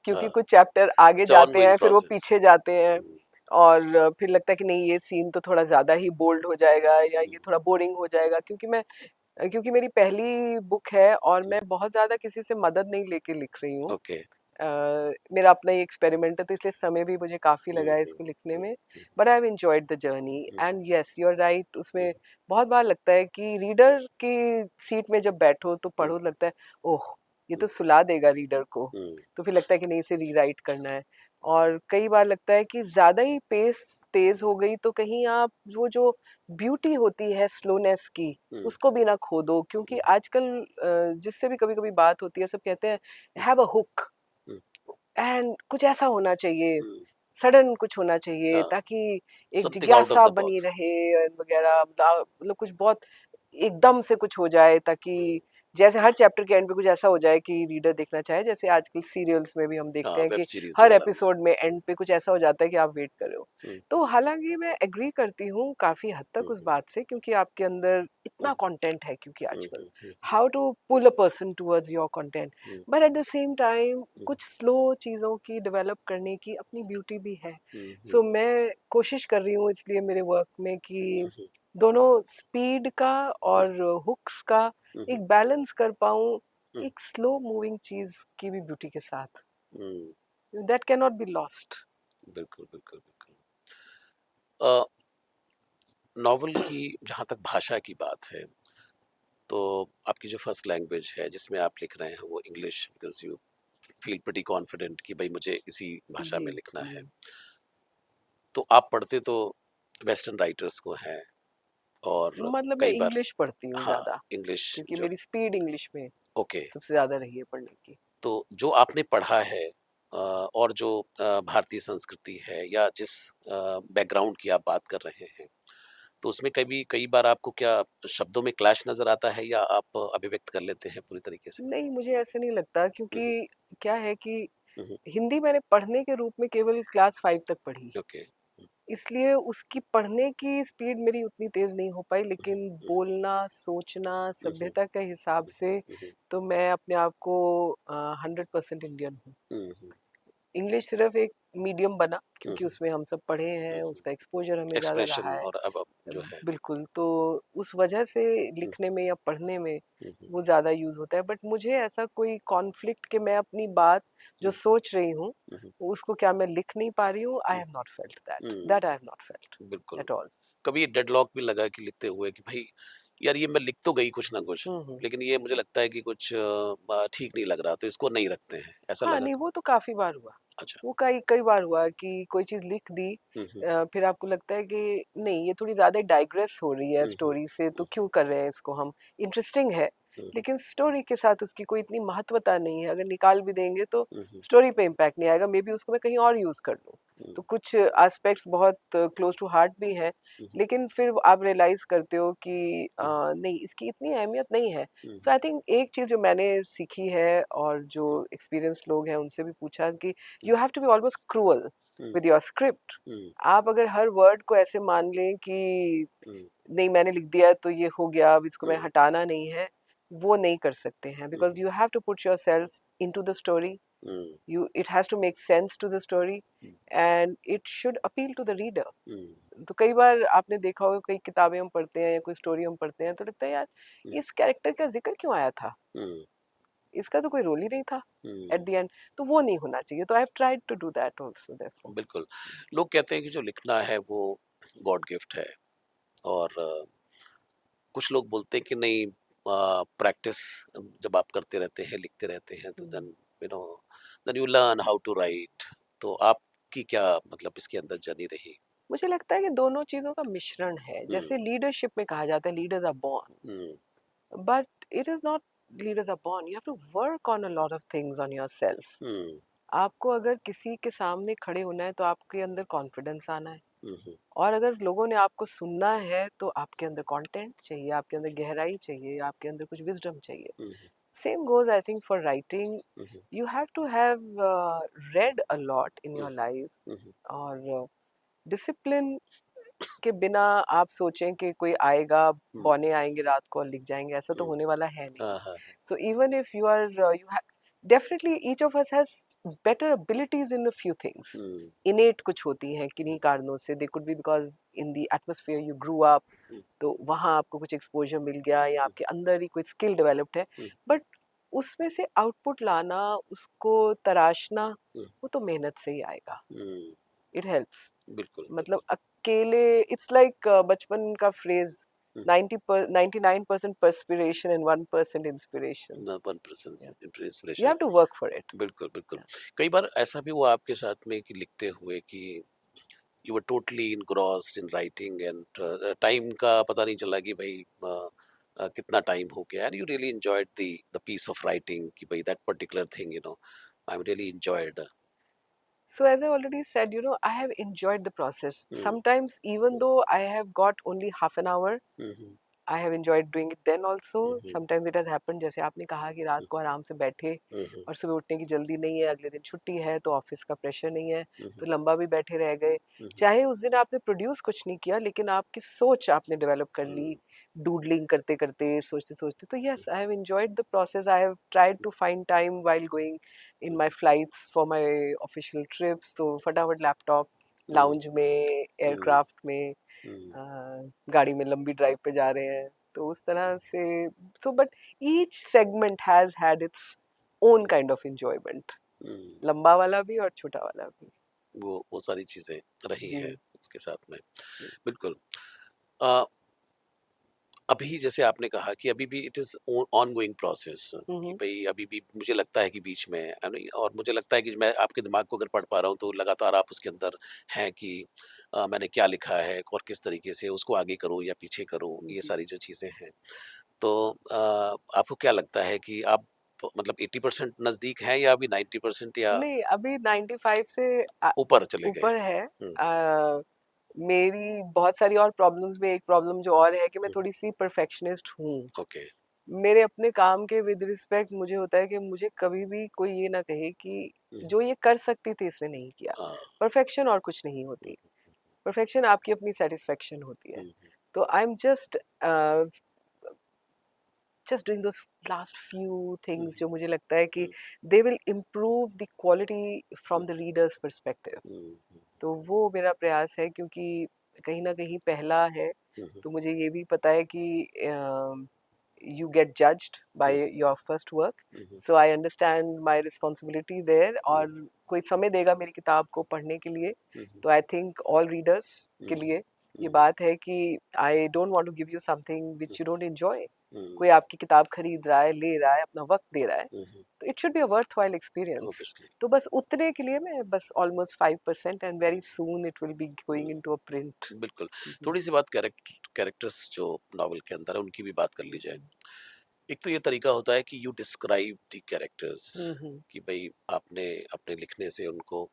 क्योंकि हाँ, कुछ चैप्टर आगे इट्स अ जाते ऑनगोइंग हैं, फिर वो प्रोसेस। पीछे जाते हैं हुँ, और फिर लगता है कि नहीं ये सीन तो थोड़ा ज़्यादा ही बोल्ड हो जाएगा या हुँ, ये थोड़ा बोरिंग हो जाएगा क्योंकि मेरी पहली बुक है और हुँ, मैं बहुत ज़्यादा किसी से मदद नहीं लेके लिख रही हूँ। ओके। अ, मेरा अपना ही एक्सपेरिमेंट है तो इसलिए समय भी मुझे काफ़ी हुँ, लगा है हुँ, इसको लिखने हुँ, में। Hmm, but I have enjoyed the journey hmm, and yes you are right hmm, उसमें बहुत बार लगता है कि रीडर की सीट में जब बैठो तो हुँ, पढ़ो लगता है ओह! ये तो सुला देगा रीडर को, हुँ, तो फिर लगता है कि नहीं इसे रीराइट करना है। और कई बार लगता है कि ज़्यादा ही पेस तेज़ हो गई तो कहीं आप वो जो ब्यूटी होती है स्लोनेस की, हुँ, उसको भी ना खो दो, क्योंकि हुँ, आजकल जिससे भी कभी-कभी बात होती है सब कहते हैं hmm, have a hook hmm, and कुछ ऐसा होना चाहिए, हुँ, सडन कुछ होना चाहिए हाँ, ताकि एक समथिंग आउट ऑफ जिज्ञासा द बनी बॉक्स। रहे वगैरह, मतलब कुछ बहुत एकदम से कुछ हो जाए हुँ, ताकि जैसे हर चैप्टर के एंड पे कुछ ऐसा हो जाए कि रीडर देखना चाहे, जैसे आजकल सीरियल्स में भी हम देखते हाँ, हैं वेब कि सीरीज़ हर वगैरह में। एपिसोड में एंड पे कुछ ऐसा हो जाता है कि आप वेट कर रहे हो। हुँ, तो हालांकि मैं एग्री करती हूँ काफी हद तक हुँ, उस हुँ, बात से, क्योंकि आपके अंदर हुँ, इतना कंटेंट है, क्योंकि हुँ, आजकल hmm, hmm, how to pull a person towards your content, hmm, but at the same time hmm, कुछ स्लो चीज़ों की डेवलप करने की अपनी ब्यूटी भी है। हुँ, सो हुँ, मैं कोशिश कर रही हूँ इसलिए मेरे वर्क में कि हुँ, दोनों स्पीड का हुँ, और हुक्स का हुँ, हुँ, एक बैलेंस कर पाऊँ, हुँ, एक स्लो मूविंग चीज़ की भी ब्यूटी के साथ, hmm, that can not be lost. बिल्कुल, बिल्कुल, बिल्कुल। अ, नॉवल की जहाँ तक भाषा की बात है, तो आपकी जो फर्स्ट लैंग्वेज है जिसमें आप लिख रहे हैं वो English, because you feel pretty confident कि भई मुझे इसी भाषा जी, में लिखना है। जी। तो आप पढ़ते तो वेस्टर्न राइटर्स को हैं और मतलब मैं कई बार इंग्लिश पढ़ती हूँ हाँ, ज़्यादा, इंग्लिश क्योंकि जो मेरी स्पीड इंग्लिश में ओके, सबसे ज़्यादा रही है पढ़ने की। तो जो आपने पढ़ा है और जो भारतीय संस्कृति है या जिस बैकग्राउंड की आप बात कर रहे हैं, तो उसमें कभी कई बार आपको क्या शब्दों में क्लैश नज़र आता है या आप अभिव्यक्त कर लेते हैं पूरी तरीके से? नहीं, मुझे ऐसे नहीं लगता, हुँ, हुँ, क्योंकि क्या है कि हुँ, हुँ, हिंदी मैंने पढ़ने के रूप में केवल क्लास 5 तक पढ़ी। ओके। हुँ, इसलिए उसकी पढ़ने की स्पीड मेरी उतनी तेज़ नहीं हो पाई, हुँ, लेकिन हुँ, बोलना, सोचना, हुँ, हुँ, सभ्यता के हिसाब हुँ, से हुँ, हुँ, तो मैं अपने आप को 100% इंडियन हूँ। हुँ, हुँ, इंग्लिश सिर्फ़ एक मीडियम बना, हुँ, क्योंकि हुँ, उसमें हम सब पढ़े हुँ, हैं, हुँ। उसका एक्सपोज़र हमें ज़्यादा रहा एक्सप्रेशन है। और अब जो है बिल्कुल, तो उस वजह से हुँ, लिखने में या पढ़ने में हुँ, हुँ, वो ज़्यादा यूज़ होता है। बट मुझे ऐसा कोई कॉन्फ्लिक्ट कि मैं अपनी बात जो हुँ, सोच रही हूँ, हुँ, हुँ, उसको क्या मैं लिख नहीं पा रही हूँ, I hmm, have not felt that, hmm, that I have not felt बिल्कुल। At all. कभी डेडलॉक भी लगा कि लिखते हुए कि भाई यार ये मैं लिख तो गई कुछ ना कुछ, हुँ, हुँ। लेकिन ये मुझे लगता है कि कुछ ठीक नहीं लग रहा तो इसको नहीं रखते हैं, ऐसा हाँ, लगा नहीं कभी? वो तो काफ़ी बार हुआ। अच्छा। वो कई कई बार हुआ कि कोई चीज़ लिख दी, हुँ, हुँ, फिर आपको लगता है कि नहीं ये थोड़ी ज़्यादा डाइग्रेस हो रही है हुँ, हुँ, स्टोरी से, तो हुँ, क्यों कर रहे हैं इसको हम? इंटरेस्टिंग है, हुँ, लेकिन स्टोरी के साथ उसकी कोई इतनी महत्वता नहीं है। अगर निकाल भी देंगे तो हुँ, हुँ, स्टोरी पे इम्पैक्ट नहीं आएगा, मेबी उसको मैं कहीं और यूज़ कर लूँ। हुँ, तो कुछ एस्पेक्ट्स बहुत क्लोज़ टू हार्ट भी हैं, हुँ, लेकिन फिर आप रियलाइज़ करते हो कि हुँ, नहीं इसकी इतनी अहमियत नहीं है। हुँ, सो आई थिंक एक चीज़ जो मैंने सीखी है और जो हुँ, एक्सपीरियंस्ड लोग हैं उनसे भी पूछा कि hmm, you have to be almost cruel hmm, with your script. Hmm, आप अगर हर वर्ड को ऐसे मान लें कि हुँ, नहीं मैंने लिख दिया है तो ये हो गया, अब इसको मैं हुँ, हटाना नहीं है, वो नहीं कर सकते हैं, hmm, because you have to put yourself into the story. Hmm, You it has to make sense to the story hmm, and it should appeal to the reader. Hmm, तो कई बार आपने देखा होगा कई किताबें हम पढ़ते हैं या कोई स्टोरी हम पढ़ते हैं तो लगता है यार हुँ, इस कैरेक्टर का जिक्र क्यों आया था, हुँ, इसका तो कोई रोल ही नहीं था एट हुँ, द एंड। तो वो नहीं होना चाहिए, तो I have tried to do that also therefore. बिल्कुल। लोग कहते हैं कि जो लिखना है वो गॉड गिफ्ट है और कुछ लोग बोलते हैं कि नहीं प्रैक्टिस जब आप करते रहते हैं लिखते रहते हैं तो you know then you learn how to write तो आपकी क्या मतलब इसके अंदर जर्नी रही? मुझे लगता है कि दोनों चीजों का मिश्रण है, हम्म जैसे लीडरशिप में कहा जाता है leaders are born, hmm but it is not leaders are born, you have to work on a lot of things on yourself. Hmm आपको अगर किसी के सामने खड़े होना है तो आपके अंदर कॉन्फिडेंस आना है, हम्म और अगर लोगों ने आपको सुनना है तो आपके अंदर कंटेंट चाहिए, आपके अंदर गहराई चाहिए, आपके अंदर कुछ विजडम चाहिए। Hmm same goes I think for writing, hmm you have to have read a lot in hmm your life, hmm और डिसिप्लिन के बिना आप सोचें कि कोई आएगा, हम्म, बौने आएंगे रात को और लिख जाएंगे, ऐसा तो हम्म, होने वाला है नहीं। हाँ हाँ हाँ, So even if you are, you have definitely each of us has better abilities in a few things. Hmm Innate कुछ होती हैं किन्हीं कारणों से, they could be because in the atmosphere you grew up, हम्म तो वहाँ आपको कुछ एक्सपोजर मिल गया या आपके अंदर ही कोई स्किल डेवलप्ड है, हम्म बट उसमें से आउटपुट लाना, उसको तराशना, हम्म वो तो मेहनत से ही आएगा। हम्म, इट हेल्प्स, बिल्कुल मतलब बिल्कुल अकेले, इट्स लाइक बचपन का phrase hmm, 99% perspiration and 1% inspiration. न 1% Yeah. You inspiration. have to work for it. बिल्कुल, बिल्कुल। Yeah. कई बार ऐसा भी हुआ आपके साथ में कि लिखते हुए कि you were totally engrossed in writing and time का पता नहीं चला कि भाई कितना टाइम हो गया and you really enjoyed the piece of writing कि भाई that particular thing I am really enjoyed. So as I already said, I have enjoyed the process. Hmm, Sometimes, even though I have got only half an hour, hmm, hmm, I have enjoyed doing it then hmm, also. Hmm, Sometimes it has happened, जैसे आपने कहा कि रात हुँ, को आराम से बैठे हुँ, हुँ, और सुबह उठने की जल्दी नहीं है, अगले दिन छुट्टी है तो ऑफिस का प्रेशर नहीं है, हुँ, तो लंबा भी बैठे रह गए। हुँ, चाहे उस दिन आपने प्रोड्यूस कुछ नहीं किया, लेकिन आपकी सोच आपने डेवलप कर ली, हुँ, डूडलिंग करते करते, सोचते सोचते। तो yes, I have enjoyed the process. I have tried to find time while going in my flights for my official trips, तो फटाफट लैपटॉप, हुँ, लाउंज में, हुँ, एयरक्राफ्ट में, हुँ, गाड़ी में लंबी ड्राइव पे जा रहे हैं, तो उस तरह से। तो but each segment has had its own kind of enjoyment, hmm, लंबा वाला भी और छोटा वाला भी। वो सारी चीज़ें रही जी, हैं उसके साथ में। जी। बिल्कुल। अ, अभी जैसे आपने कहा कि अभी भी इट इज़ ऑनगोइंग प्रोसेस कि हम्म, भई अभी भी मुझे लगता है कि बीच में है नहीं और मुझे लगता है कि मैं आपके दिमाग को अगर पढ़ पा रहा हूँ तो लगातार आप उसके अंदर हैं कि मैंने क्या लिखा है और किस तरीके से उसको आगे करूँ या पीछे करूँ, ये जी। सारी जो चीज़ें हैं। तो आपको क्या लगता है कि आप मतलब 80% नज़दीक हैं या अभी 90% या नहीं, अभी 95 से ऊपर चले गए? ऊपर है। हुँ, मेरी बहुत सारी और प्रॉब्लम्स में एक प्रॉब्लम जो और है कि मैं हुँ, थोड़ी सी परफेक्शनिस्ट हूँ। ओके। मेरे अपने काम के विद रिस्पेक्ट मुझे होता है कि मुझे कभी भी कोई ये ना कहे कि हुँ, जो ये कर सकती थी इसने नहीं किया। हाँ, परफेक्शन और कुछ नहीं हुँ, होती। परफेक्शन आपकी अपनी सैटिस्फैक्शन होती है। हुँ, तो I am just doing those last few hmm, things जो मुझे लगता है कि hmm, they will improve the quality hmm, from the readers perspective. Hmm, हुँ, तो वो मेरा प्रयास है, क्योंकि कहीं न कहीं पहला है, हुँ, हुँ, तो मुझे ये भी पता है कि you get judged by hmm, your first work, hmm, hmm, so I understand my responsibility there। हुँ, और कोई समय देगा मेरी किताब को पढ़ने के लिए, हुँ, हुँ, तो I think all readers hmm, के लिए ये हुँ, बात है कि I don't want to give you something hmm, which you don't enjoy. Hmm, कोई आपकी किताब खरीद रहा है, ले रहा है, अपना वक्त दे रहा है, हुँ, हुँ, तो it should be a worthwhile experience. Obviously. तो बस उतने के लिए मैं बस almost 5%, and very soon it will be hmm, going into a print. बिल्कुल। जी। थोड़ी-सी बात कैरेक्टर्स जो नॉवल के अंदर है, उनकी भी बात कर ली जाए। जी। एक तो ये तरीका होता है कि यू डिस्क्राइब द कैरेक्टर्स हम्म। कि भई आपने अपने लिखने से उनको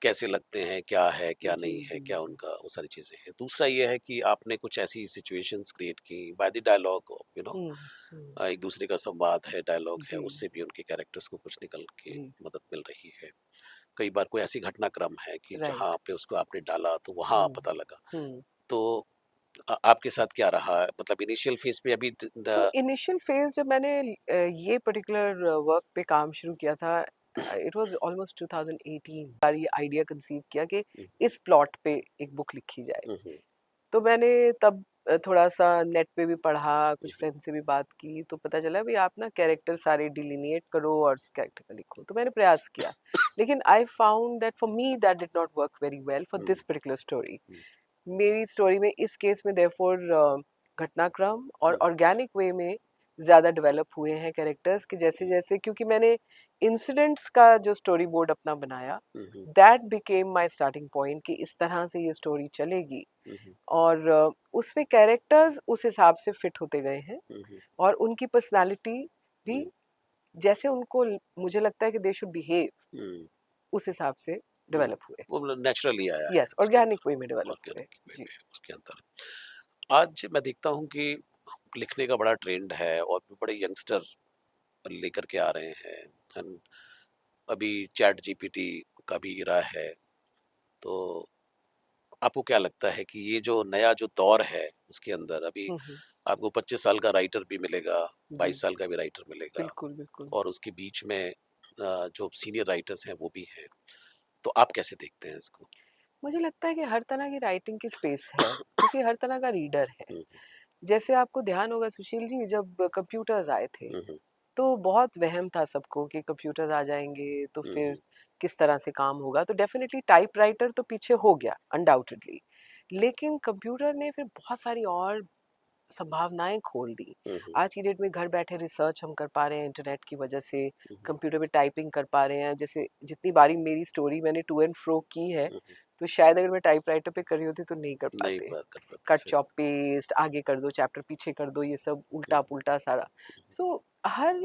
कैसे लगते हैं, क्या है, क्या जी, नहीं है, जी, क्या जी। उनका वो सारी चीज़ें हैं। दूसरा ये है कि आपने कुछ ऐसी सिचुएशंस क्रिएट की बाय द डायलॉग हम्म, हम्म। एक दूसरे का संवाद है, डायलॉग है, जी, उससे भी उनके कैरेक्टर्स को कुछ निकल के जी। मदद मिल रही है। कई बार कोई ऐसी घटनाक्रम है कि जहाँ राइट। पे उसको आपने डाला तो वहाँ हुँ, पता लगा। हुँ। तो आपके साथ क्या रहा? मतलब इनिशियल फ़ेज़ पे अभी the so the initial phase जब मैंने ये पर्टिकुलर वर्क पे काम शुरू किया था, इट वाज़ ऑलमोस्ट 2018। बार ये आइडिया कंसीव किया कि हुँ, इस प्लॉट पे एक बुक लिखी जाए। हुँ, हुँ, तो मैंने तब थोड़ा-सा नेट पे भी पढ़ा, हुँ, कुछ फ्रेंड्स से भी बात की, तो पता चला भई आप ना कैरेक्टर सारे डिलिनिएट करो और उस कैरेक्टर का लिखो। तो मैंने प्रयास किया। लेकिन I found that for me that did not work very well for hmm, this particular story. Hmm, मेरी स्टोरी में इस केस में देयरफॉर घटनाक्रम और हुँ, ऑर्गेनिक वे में ज़्यादा डेवलप हुए हैं कैरेक्टर्स कि जैसे-जैसे, क्योंकि मैंने इंसिडेंट्स का जो स्टोरी बोर्ड अपना बनाया, hmm, hmm, that became my starting point कि इस तरह से ये स्टोरी चलेगी। हुँ, हुँ, और उसमें कैरेक्टर्स उस हिसाब से फिट होते गए हैं, हुँ, हुँ, और उनकी पर्सनैलिटी भी हुँ, जैसे उनको मुझे लगता है कि दे शुड बिहेव, हुँ, उस हिसाब से हुँ। डेवलप हुए। वो मतलब नेचुरली आया है यस, उसके ऑर्गेनिक वे में अंदर, डेवलप हुए। ऑर्गेनिक वे जी। में उसके अंदर। आज मैं देखता हूँ कि लिखने का बड़ा ट्रेंड है और भी बड़े यंगस्टर लेकर के आ रहे हैं एंड अभी चैट जीपीटी का भी इरा है। तो आपको क्या लगता है कि ये जो नया जो दौर है उसके अंदर अभी हुँ, हुँ। आपको 25 साल का राइटर भी मिलेगा, जी। 22 साल का भी राइटर मिलेगा बिल्कुल, बिल्कुल। और उसके बीच में जो सीनियर राइटर्स हैं वो भी हैं। तो आप कैसे देखते हैं इसको? मुझे लगता है कि हर तरह की राइटिंग की स्पेस है, क्योंकि हर तरह का रीडर है। हुँ, जैसे आपको ध्यान होगा सुशील जी, जब कंप्यूटर्स आए थे, हुँ, हुँ, तो बहुत वहम था सबको कि कंप्यूटर्स आ जाएँगे तो हुँ, फिर हुँ, किस तरह से काम होगा। तो डेफ़िनिटली टाइपराइटर तो पीछे हो गया अनडाउटेडली। लेकिन कंप्यूटर ने फिर बहुत सारी और संभावनाएं खोल दी। हुँ, हुँ, आज की डेट में घर बैठे रिसर्च हम कर पा रहे हैं इंटरनेट की वजह से, हुँ, हुँ, कंप्यूटर पे टाइपिंग कर पा रहे हैं। जैसे जितनी बारी मेरी स्टोरी मैंने टू एंड फ्रो की है, हुँ, हुँ। तो शायद अगर मैं टाइपराइटर पे कर रही होती तो नहीं कर नहीं पाते। बात कर पाते, कट सही। चॉप पेस्ट, आगे कर दो, चैप्टर पीछे कर दो, ये सब हुँ, उल्टा-पुल्टा सारा। सो हर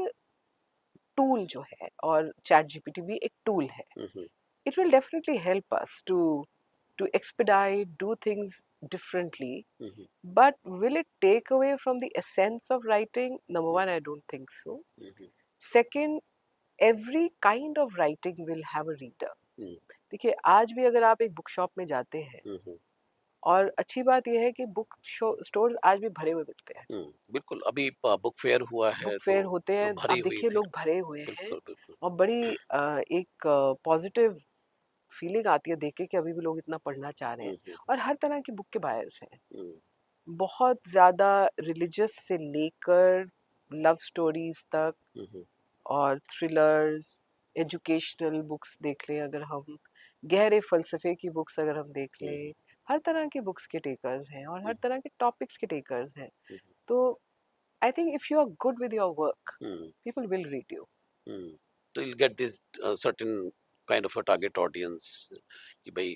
टूल जो है, और चैट जीपीटी भी एक टूल है, हुँ, हुँ, it will definitely help us to expedite, do things differently. Hmm, hmm, But will it take away from the essence of writing? Number hmm, one, I don't think so. Hmm, hmm, Second, every kind of writing will have a reader. हुँ, देखिए, आज भी अगर आप एक book shop में जाते हैं, हुँ, हुँ, और अच्छी बात यह है कि बुक स्टोर आज भी भरे हुए मिलते हैं। हुँ। बिल्कुल, अभी बुक फेयर हुआ बुक है तो फेयर होते हैं, भरी आप हुई देखिए थी। लोग भरे हुए हैं, बिल्कुल, बिल्कुल। और बड़ी एक पॉजिटिव फीलिंग आती है देख के कि अभी भी लोग इतना पढ़ना चाह रहे हैं। हुँ, हुँ, और हर तरह की बुक के बायर्स हैं, हुँ, बहुत ज़्यादा रिलीजियस से लेकर लव स्टोरीज तक, हुँ, हुँ, और थ्रिलर्स, एजुकेशनल बुक्स देख लें अगर हम, गहरे फलसफे की बुक्स अगर हम देख हुँ, लें, हर तरह के बुक्स के टेकर्स हैं और हुँ, हर तरह के टॉपिक्स के टेकर्स हैं। हुँ, तो I think if you are good with your work, hmm, people will read you. Hmm. तो you'll get this certain kind of a target audience कि भई।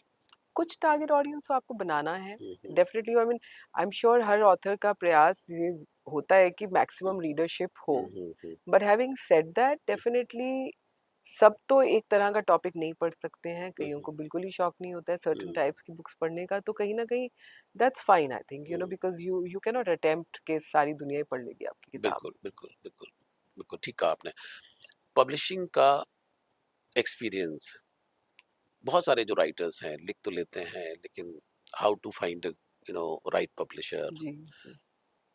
कुछ टारगेट ऑडियंस तो आपको बनाना है, हुँ, hmm, definitely. I mean, I am sure हर author का प्रयास ये होता है कि हुँ, मैक्सिमम रीडरशिप हो। Hmm, hmm, hmm, but having said that, definitely सब तो एक तरह का टॉपिक नहीं पढ़ सकते हैं, हुँ, कईयों हुँ, को बिल्कुल ही शौक नहीं होता है सर्टेन हुँ, टाइप्स की बुक्स पढ़ने का, तो कहीं ना कहीं that's fine, I think, hmm. Because you can not attempt के सारी दुनिया ही पढ़ लेगी आपकी किताब। बिल्कुल, बिल्कुल, बिल्कुल, बिल्कुल ठीक कहा आपने। पब्लिशिंग का एक्सपीरियंस, बहुत सारे जो राइटर्स हैं लिख तो लेते हैं लेकिन how to find right publisher, जी जी,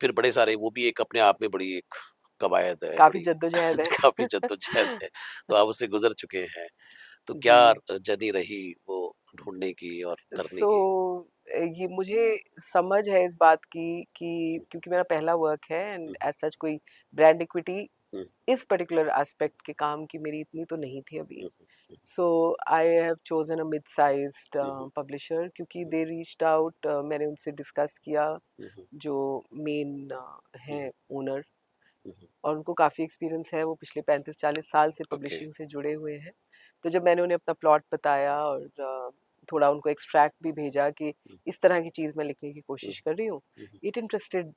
फिर बड़े सारे वो भी एक अपने आप में बड़ी एक कवायद है, काफी बड़ी जद्दोजहद है। काफ़ी जद्दोजहद है, तो आप उससे गुज़र चुके हैं। तो क्या जी, जर्नी रही वो ढूँढने की और करने सो की? ये मुझे समझ है इस बात की कि हुँ, क्योंकि मेरा पहला वर्क है, एंड हुँ, एज सच कोई ब्रांड इक्विटी हुँ, इस पर्टिकुलर एस्पेक्ट के काम की मेरी इतनी तो नहीं थी अभी। Hmm, hmm, so I have chosen a mid sized hmm, hmm, publisher, क्योंकि हुँ, दे रीच्ड आउट, मैंने उनसे डिस्कस किया, हुँ, हुँ, जो मेन हुँ, हैं ओनर, हुँ, हुँ, और उनको काफ़ी एक्सपीरियंस है, वो पिछले 35-40 साल से ओके। पब्लिशिंग से जुड़े हुए हैं। तो जब मैंने उन्हें अपना प्लॉट बताया और थोड़ा उनको एक्सट्रैक्ट भी भेजा कि हुँ, इस तरह की चीज़ मैं लिखने की हुँ, कोशिश कर रही हूँ, हुँ, hmm, it interested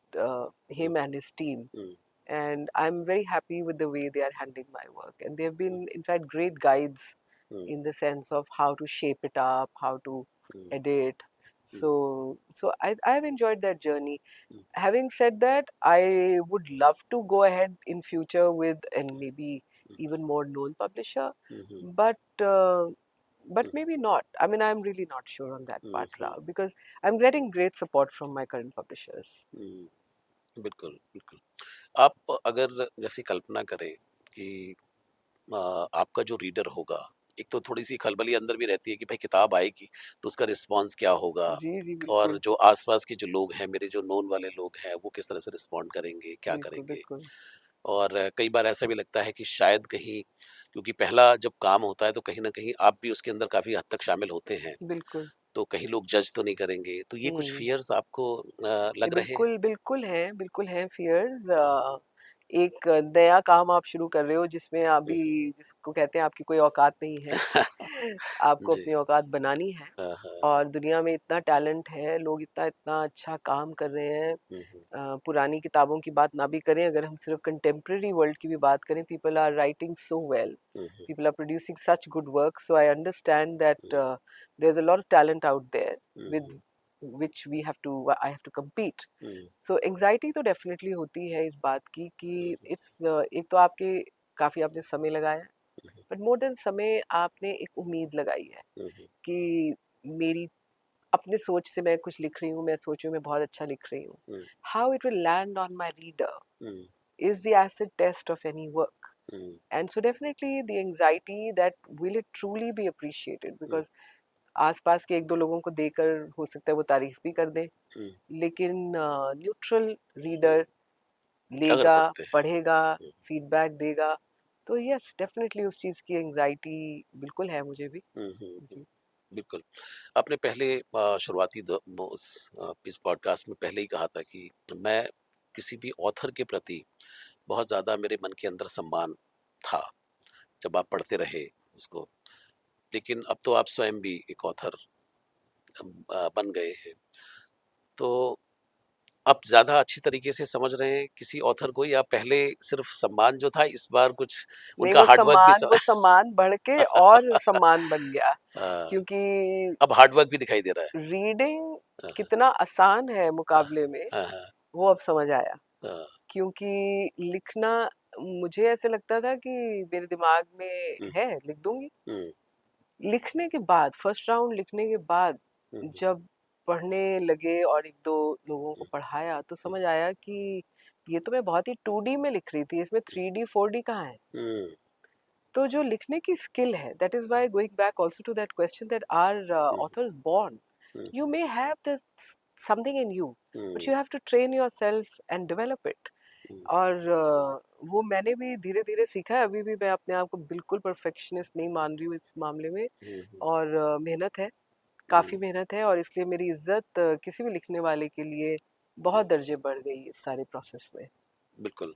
hmm, him and his team, hmm, and I'm very happy with the way they are handling my work. And they've been, hmm, in fact, great guides hmm, in the sense of how to shape it up, how to hmm, edit. Hmm, So I've enjoyed that journey. Hmm, Having said that, I would love to go ahead in future with, and maybe even more known publisher, hmm, hmm, but hmm, maybe not. I mean, I'm really not sure on that hmm, part, hmm, Rao, because I'm getting great support from my current publishers. हुँ, बिल्कुल, बिल्कुल। आप अगर जैसे कल्पना करें कि आपका जो reader होगा, एक तो थोड़ी-सी खलबली अंदर भी रहती है कि भाई किताब आएगी, तो उसका रिस्पॉन्स क्या होगा? जी जी, और बिल्कुल जो आस-पास के जो लोग हैं, मेरे जो नोन वाले लोग हैं, वो किस तरह से रिस्पॉन्ड करेंगे, क्या बिल्कुल करेंगे? बिल्कुल और कई बार ऐसा भी लगता है कि शायद कहीं, क्योंकि पहला जब काम होता है, तो कहीं न कहीं आप भी उसके अंदर काफ़ी हद तक शामिल होते हैं, बिल्कुल। तो कहीं लोग जज तो नहीं करेंगे? तो ये कुछ हुँ। फ़ियर्स आपको ये लग रहे हैं? बिल्कुल हैं फ़ियर्स। एक नया काम आप शुरू कर रहे हो जिसमें हुँ, अभी, जिसको कहते हैं आपकी कोई औकात नहीं है। आपको जी। अपनी औकात बनानी है, हाँ, हाँ, हाँ। और दुनिया में इतना टैलेंट है, लोग इतना-इतना अच्छा काम कर रहे हैं। हुँ, हुँ, पुरानी किताबों की बात ना भी करें, अगर हम सिर्फ़ कंटेम्परेरी वर्ल्ड की भी बात करें, people are writing so well, hmm, hmm, people are producing such good work, so I understand hmm, that there's a lot of talent out there hmm, with hmm, which I have to compete. Hmm, so anxiety तो definitely होती है इस बात की कि हुँ, it's एक तो आपके काफ़ी आपने समय लगाया, हुँ, बट मोर देन समय आपने एक उम्मीद लगाई है हुँ, हुँ, कि मेरी अपने सोच से मैं कुछ लिख रही हूँ, मैं सोच रही हूँ मैं बहुत अच्छा लिख रही हूँ, hmm, how it will land on my reader hmm, is the acid test of any work. Hmm, And so definitely the anxiety that will it truly be appreciated, hmm, because आसपास के एक दो लोगों को देकर हो सकता है वो तारीफ भी कर दें, हुँ, लेकिन न्यूट्रल हुँ, रीडर अगर लेगा, पढ़ते हैं। पढ़ेगा, हुँ, फीडबैक देगा, तो यस डेफिनेटली उस चीज़ की एंग्जाइटी बिल्कुल है मुझे भी। हुँ, हुँ, हुँ, जी बिल्कुल। आपने पहले शुरुआती इस पॉडकास्ट में पहले ही कहा था कि मैं किसी भी ऑथर के प्रति बहुत ज़्यादा मेरे मन के अंदर सम्मान था, जब आप पढ़ते रहे उसको। लेकिन अब तो आप स्वयं भी एक ऑथर बन गए हैं। तो आप ज़्यादा अच्छी तरीके से समझ रहे हैं किसी ऑथर को, या पहले सिर्फ़ सम्मान जो था, इस बार कुछ नहीं, उनका हार्ड वर्क भी वो सम्मान बढ़ के और सम्मान बन गया, हाँ, क्योंकि अब हार्ड वर्क भी दिखाई दे रहा है। रीडिंग हाँ, कितना आसान है हाँ, मुकाबले में, हाँ, हाँ, वो अब समझ आया। हाँ, क्योंकि लिखना, मुझे ऐसे लगता था कि मेरे दिमाग में हुँ, है, लिख दूंगी। हुँ, लिखने के बाद, फर्स्ट राउंड लिखने के बाद, हुँ, जब पढ़ने लगे और एक दो लोगों को हुँ, पढ़ाया, तो हुँ, समझ आया कि ये तो मैं बहुत ही 2D में लिख रही थी, इसमें 3D 4D कहाँ है। हुँ, तो जो लिखने की स्किल है, that is why, going back also to that question, that are hmm, authors born, hmm, you may have this something in you, but hmm, you have to train yourself and develop it. Hmm, और वो मैंने भी धीरे धीरे सीखा है। अभी भी मैं अपने आप को बिल्कुल परफेक्शनिस्ट नहीं मान रही हूँ इस मामले में। हुँ, हुँ, और मेहनत है, हुँ, काफ़ी मेहनत है, और इसलिए मेरी इज्जत किसी भी लिखने वाले के लिए हुँ, बहुत दर्जे बढ़ गई इस सारे प्रोसेस में। बिल्कुल।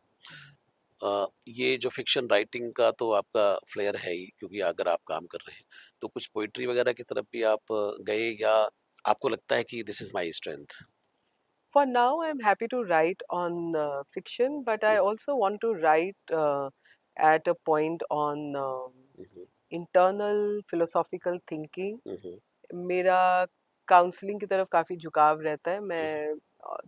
ये जो फ़िक्शन राइटिंग का तो आपका फ्लेयर है ही, क्योंकि अगर आप काम कर रहे हैं, तो कुछ पोएट्री वगैरह की तरफ भी आप गए, या आपको लगता है कि this is my strength? For now, I'm happy to write on fiction, but I hmm, also want to write at a point on hmm, hmm, internal philosophical thinking. हुँ, हुँ, मेरा काउंसलिंग की तरफ काफ़ी झुकाव रहता है। हुँ, मैं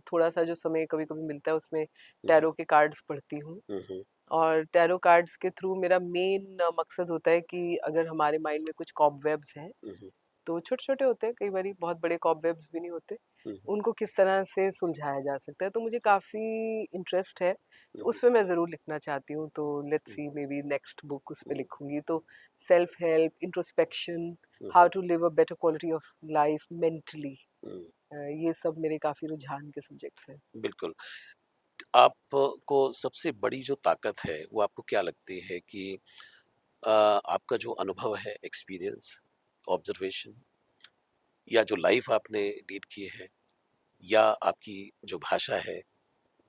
थोड़ा-सा जो समय कभी-कभी मिलता है, उसमें हुँ, टैरो के कार्ड्स पढ़ती हूँ। हुँ, हुँ, और टैरो कार्ड्स के थ्रू मेरा मेन मकसद होता है कि अगर हमारे माइंड में कुछ कॉबवेब्स हैं, हुँ, हुँ, तो छोटे-छोटे होते हैं, कई बारी बहुत बड़े कॉबवेब्स भी नहीं होते, हुँ, उनको किस तरह से सुलझाया जा सकता है। तो मुझे काफ़ी इंटरेस्ट है, हुँ, तो हुँ, उसमें मैं ज़रूर लिखना चाहती हूँ। तो let's hmm, see, maybe next book उस पे हुँ, लिखूँगी। तो self help, introspection, hmm, how hmm, to live a better quality of life mentally, hmm, ये सब मेरे काफ़ी रुझान के सब्जेक्ट्स हैं। बिल्कुल। आपको सबसे बड़ी जो ताकत है, वो आपको क्या लगती है कि आपका जो अनुभव है, एक्सपीरियंस, ऑब्जर्वेशन, या जो लाइफ़ आपने लीड की है, या आपकी जो भाषा है,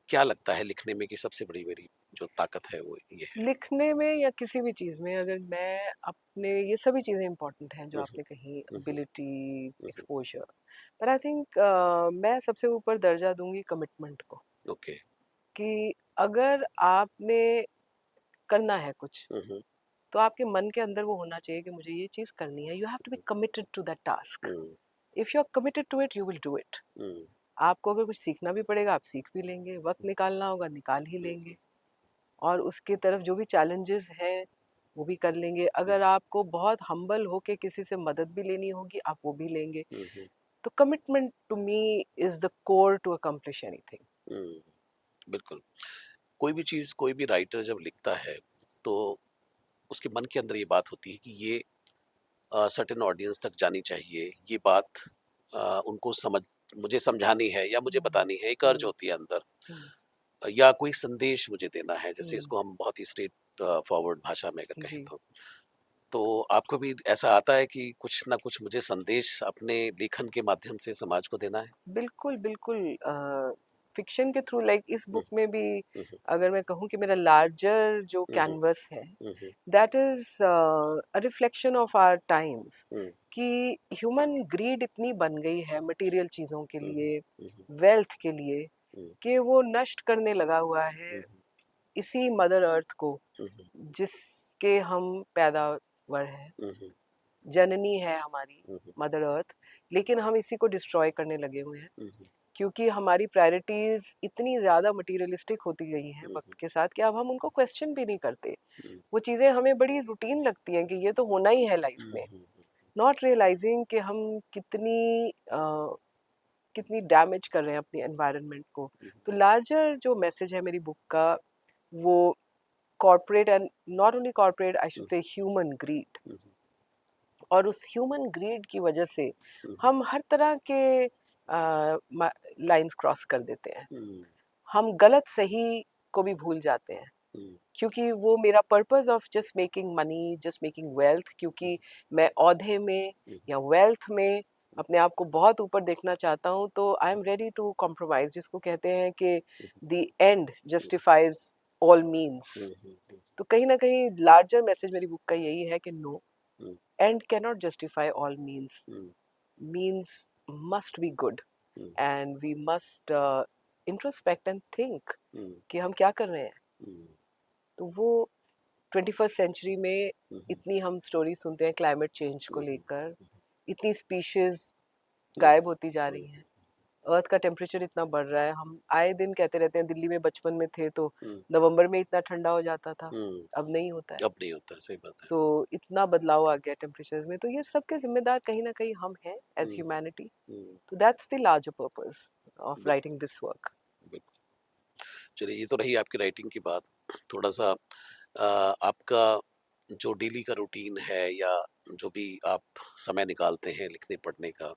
क्या लगता है लिखने में कि सबसे बड़ी मेरी जो ताकत है वो ये है? लिखने में या किसी भी चीज़ में, अगर मैं अपने, ये सभी चीज़ें इम्पोर्टेंट हैं जो हुँ, हुँ, आपने कही, हुँ, हुँ, एबिलिटी, हुँ, हुँ, एक्सपोज़र, पर आई थिंक मैं सबसे ऊपर दर्जा दूँगी कमिटमेंट को। ओके। कि अगर आपने करना है कुछ, हुँ, हुँ, तो आपके मन के अंदर वो होना चाहिए कि मुझे ये चीज़ करनी है। You have to be committed to that task. Hmm, if you are committed to it, you will do it. Hmm, आपको अगर कुछ सीखना भी पड़ेगा, आप सीख भी लेंगे, वक़्त निकालना होगा, निकाल ही हुँ, लेंगे, और उसकी तरफ जो भी चैलेंजेस हैं, वो भी कर लेंगे। हुँ, अगर आपको बहुत हम्बल होके किसी से मदद भी लेनी होगी, आप वो भी लेंगे। हुँ, हुँ, तो commitment to me is the core to accomplish anything. Hmm, बिल्कुल। कोई भी चीज़, कोई भी राइटर जब लिखता है, तो उसके मन के अंदर ये बात होती है कि ये सर्टेन ऑडियंस तक जानी चाहिए, ये बात उनको मुझे समझानी है या मुझे हुँ, बतानी है, एक अर्ज हुँ, होती है अंदर, हुँ, या कोई संदेश मुझे देना है, जैसे हुँ, इसको हम बहुत ही स्ट्रेट फॉरवर्ड भाषा में अगर कहें जी। तो। तो आपको भी ऐसा आता है कि कुछ ना कुछ मुझे संदेश अपने लेखन के माध्यम से समाज को देना है? बिल्कुल, बिल्कुल। फ़िक्शन के थ्रू, लाइक इस हुँ, बुक में भी, हुँ, हुँ, अगर मैं कहूँ कि मेरा लार्जर जो हुँ, हुँ, कैनवस है, हुँ, hmm, that is a reflection of our times. Hmm, कि ह्यूमन ग्रीड इतनी बन गई है मटेरियल चीज़ों के हुँ, लिए, हुँ, हुँ, वेल्थ के लिए, हुँ, कि वो नष्ट करने लगा हुआ है हुँ, इसी मदर अर्थ को, हुँ, हुँ, जिसके हम पैदावार हैं, हुँ, हुँ, जननी है हमारी हुँ, हुँ, मदर अर्थ। लेकिन हम इसी को डिस्ट्रॉय करने लगे हुए हैं, हुँ, हुँ, क्योंकि हमारी प्रायोरिटीज इतनी ज़्यादा मटीरियलिस्टिक होती गई हैं हुँ, वक्त के साथ, कि अब हम उनको क्वेश्चन भी नहीं करते। हुँ, वो चीज़ें हमें बड़ी रूटीन लगती हैं कि ये तो होना ही है लाइफ हुँ, में, हुँ, नॉट रियलाइजिंग कि हम कितनी डैमेज कर रहे हैं अपनी एनवायरनमेंट को। हुँ, तो लार्जर जो मैसेज है मेरी बुक का, वो corporate, and not only corporate, I should hmm, say human grid. हुँ, और उस ह्यूमन ग्रीड की वजह से हुँ, हुँ, हम हर तरह के लाइंस क्रॉस कर देते हैं। हुँ, हम गलत सही को भी भूल जाते हैं, हुँ, क्योंकि वो मेरा purpose of just making money, just making wealth, क्योंकि मैं औहदे में हुँ, या वेल्थ में अपने आप को बहुत ऊपर देखना चाहता हूँ, तो I am ready to compromise, जिसको कहते हैं कि the end justifies all means. Hmm, hmm, हुँ, तो कहीं न कहीं लार्जर मैसेज मेरी बुक का यही है कि no, hmm, and cannot justify all means. Hmm, means must be good, hmm, and we must introspect and think hmm, कि हम क्या कर रहे हैं। हुँ, तो वो 21st सेंचुरी में हुँ, हुँ, इतनी हम स्टोरी सुनते हैं क्लाइमेट चेंज को हुँ, हुँ, लेकर, इतनी स्पीशीज़ हुँ, गायब होती जा हुँ, रही हैं, अर्थ का टेम्परेचर इतना बढ़ रहा है। हम आए दिन कहते रहते हैं, दिल्ली में बचपन में थे तो हुँ, नवंबर में इतना ठंडा हो जाता था, हुँ, अब नहीं होता है। अब नहीं होता है, सही बात है। सो इतना बदलाव आ गया टेम्परेचर्स में, तो ये सबके ज़िम्मेदार कहीं न कहीं हम हैं एज़ हुँ, ह्यूमैनिटी। हुँ, तो that's the larger purpose of बिल्कुल, राइटिंग दिस वर्क। बिल्कुल। चलिए ये तो रही आपकी राइटिंग की बात। थोड़ा-सा आपका जो डेली का रूटीन है या जो भी आप समय निकालते हैं लिखने-पढ़ने का,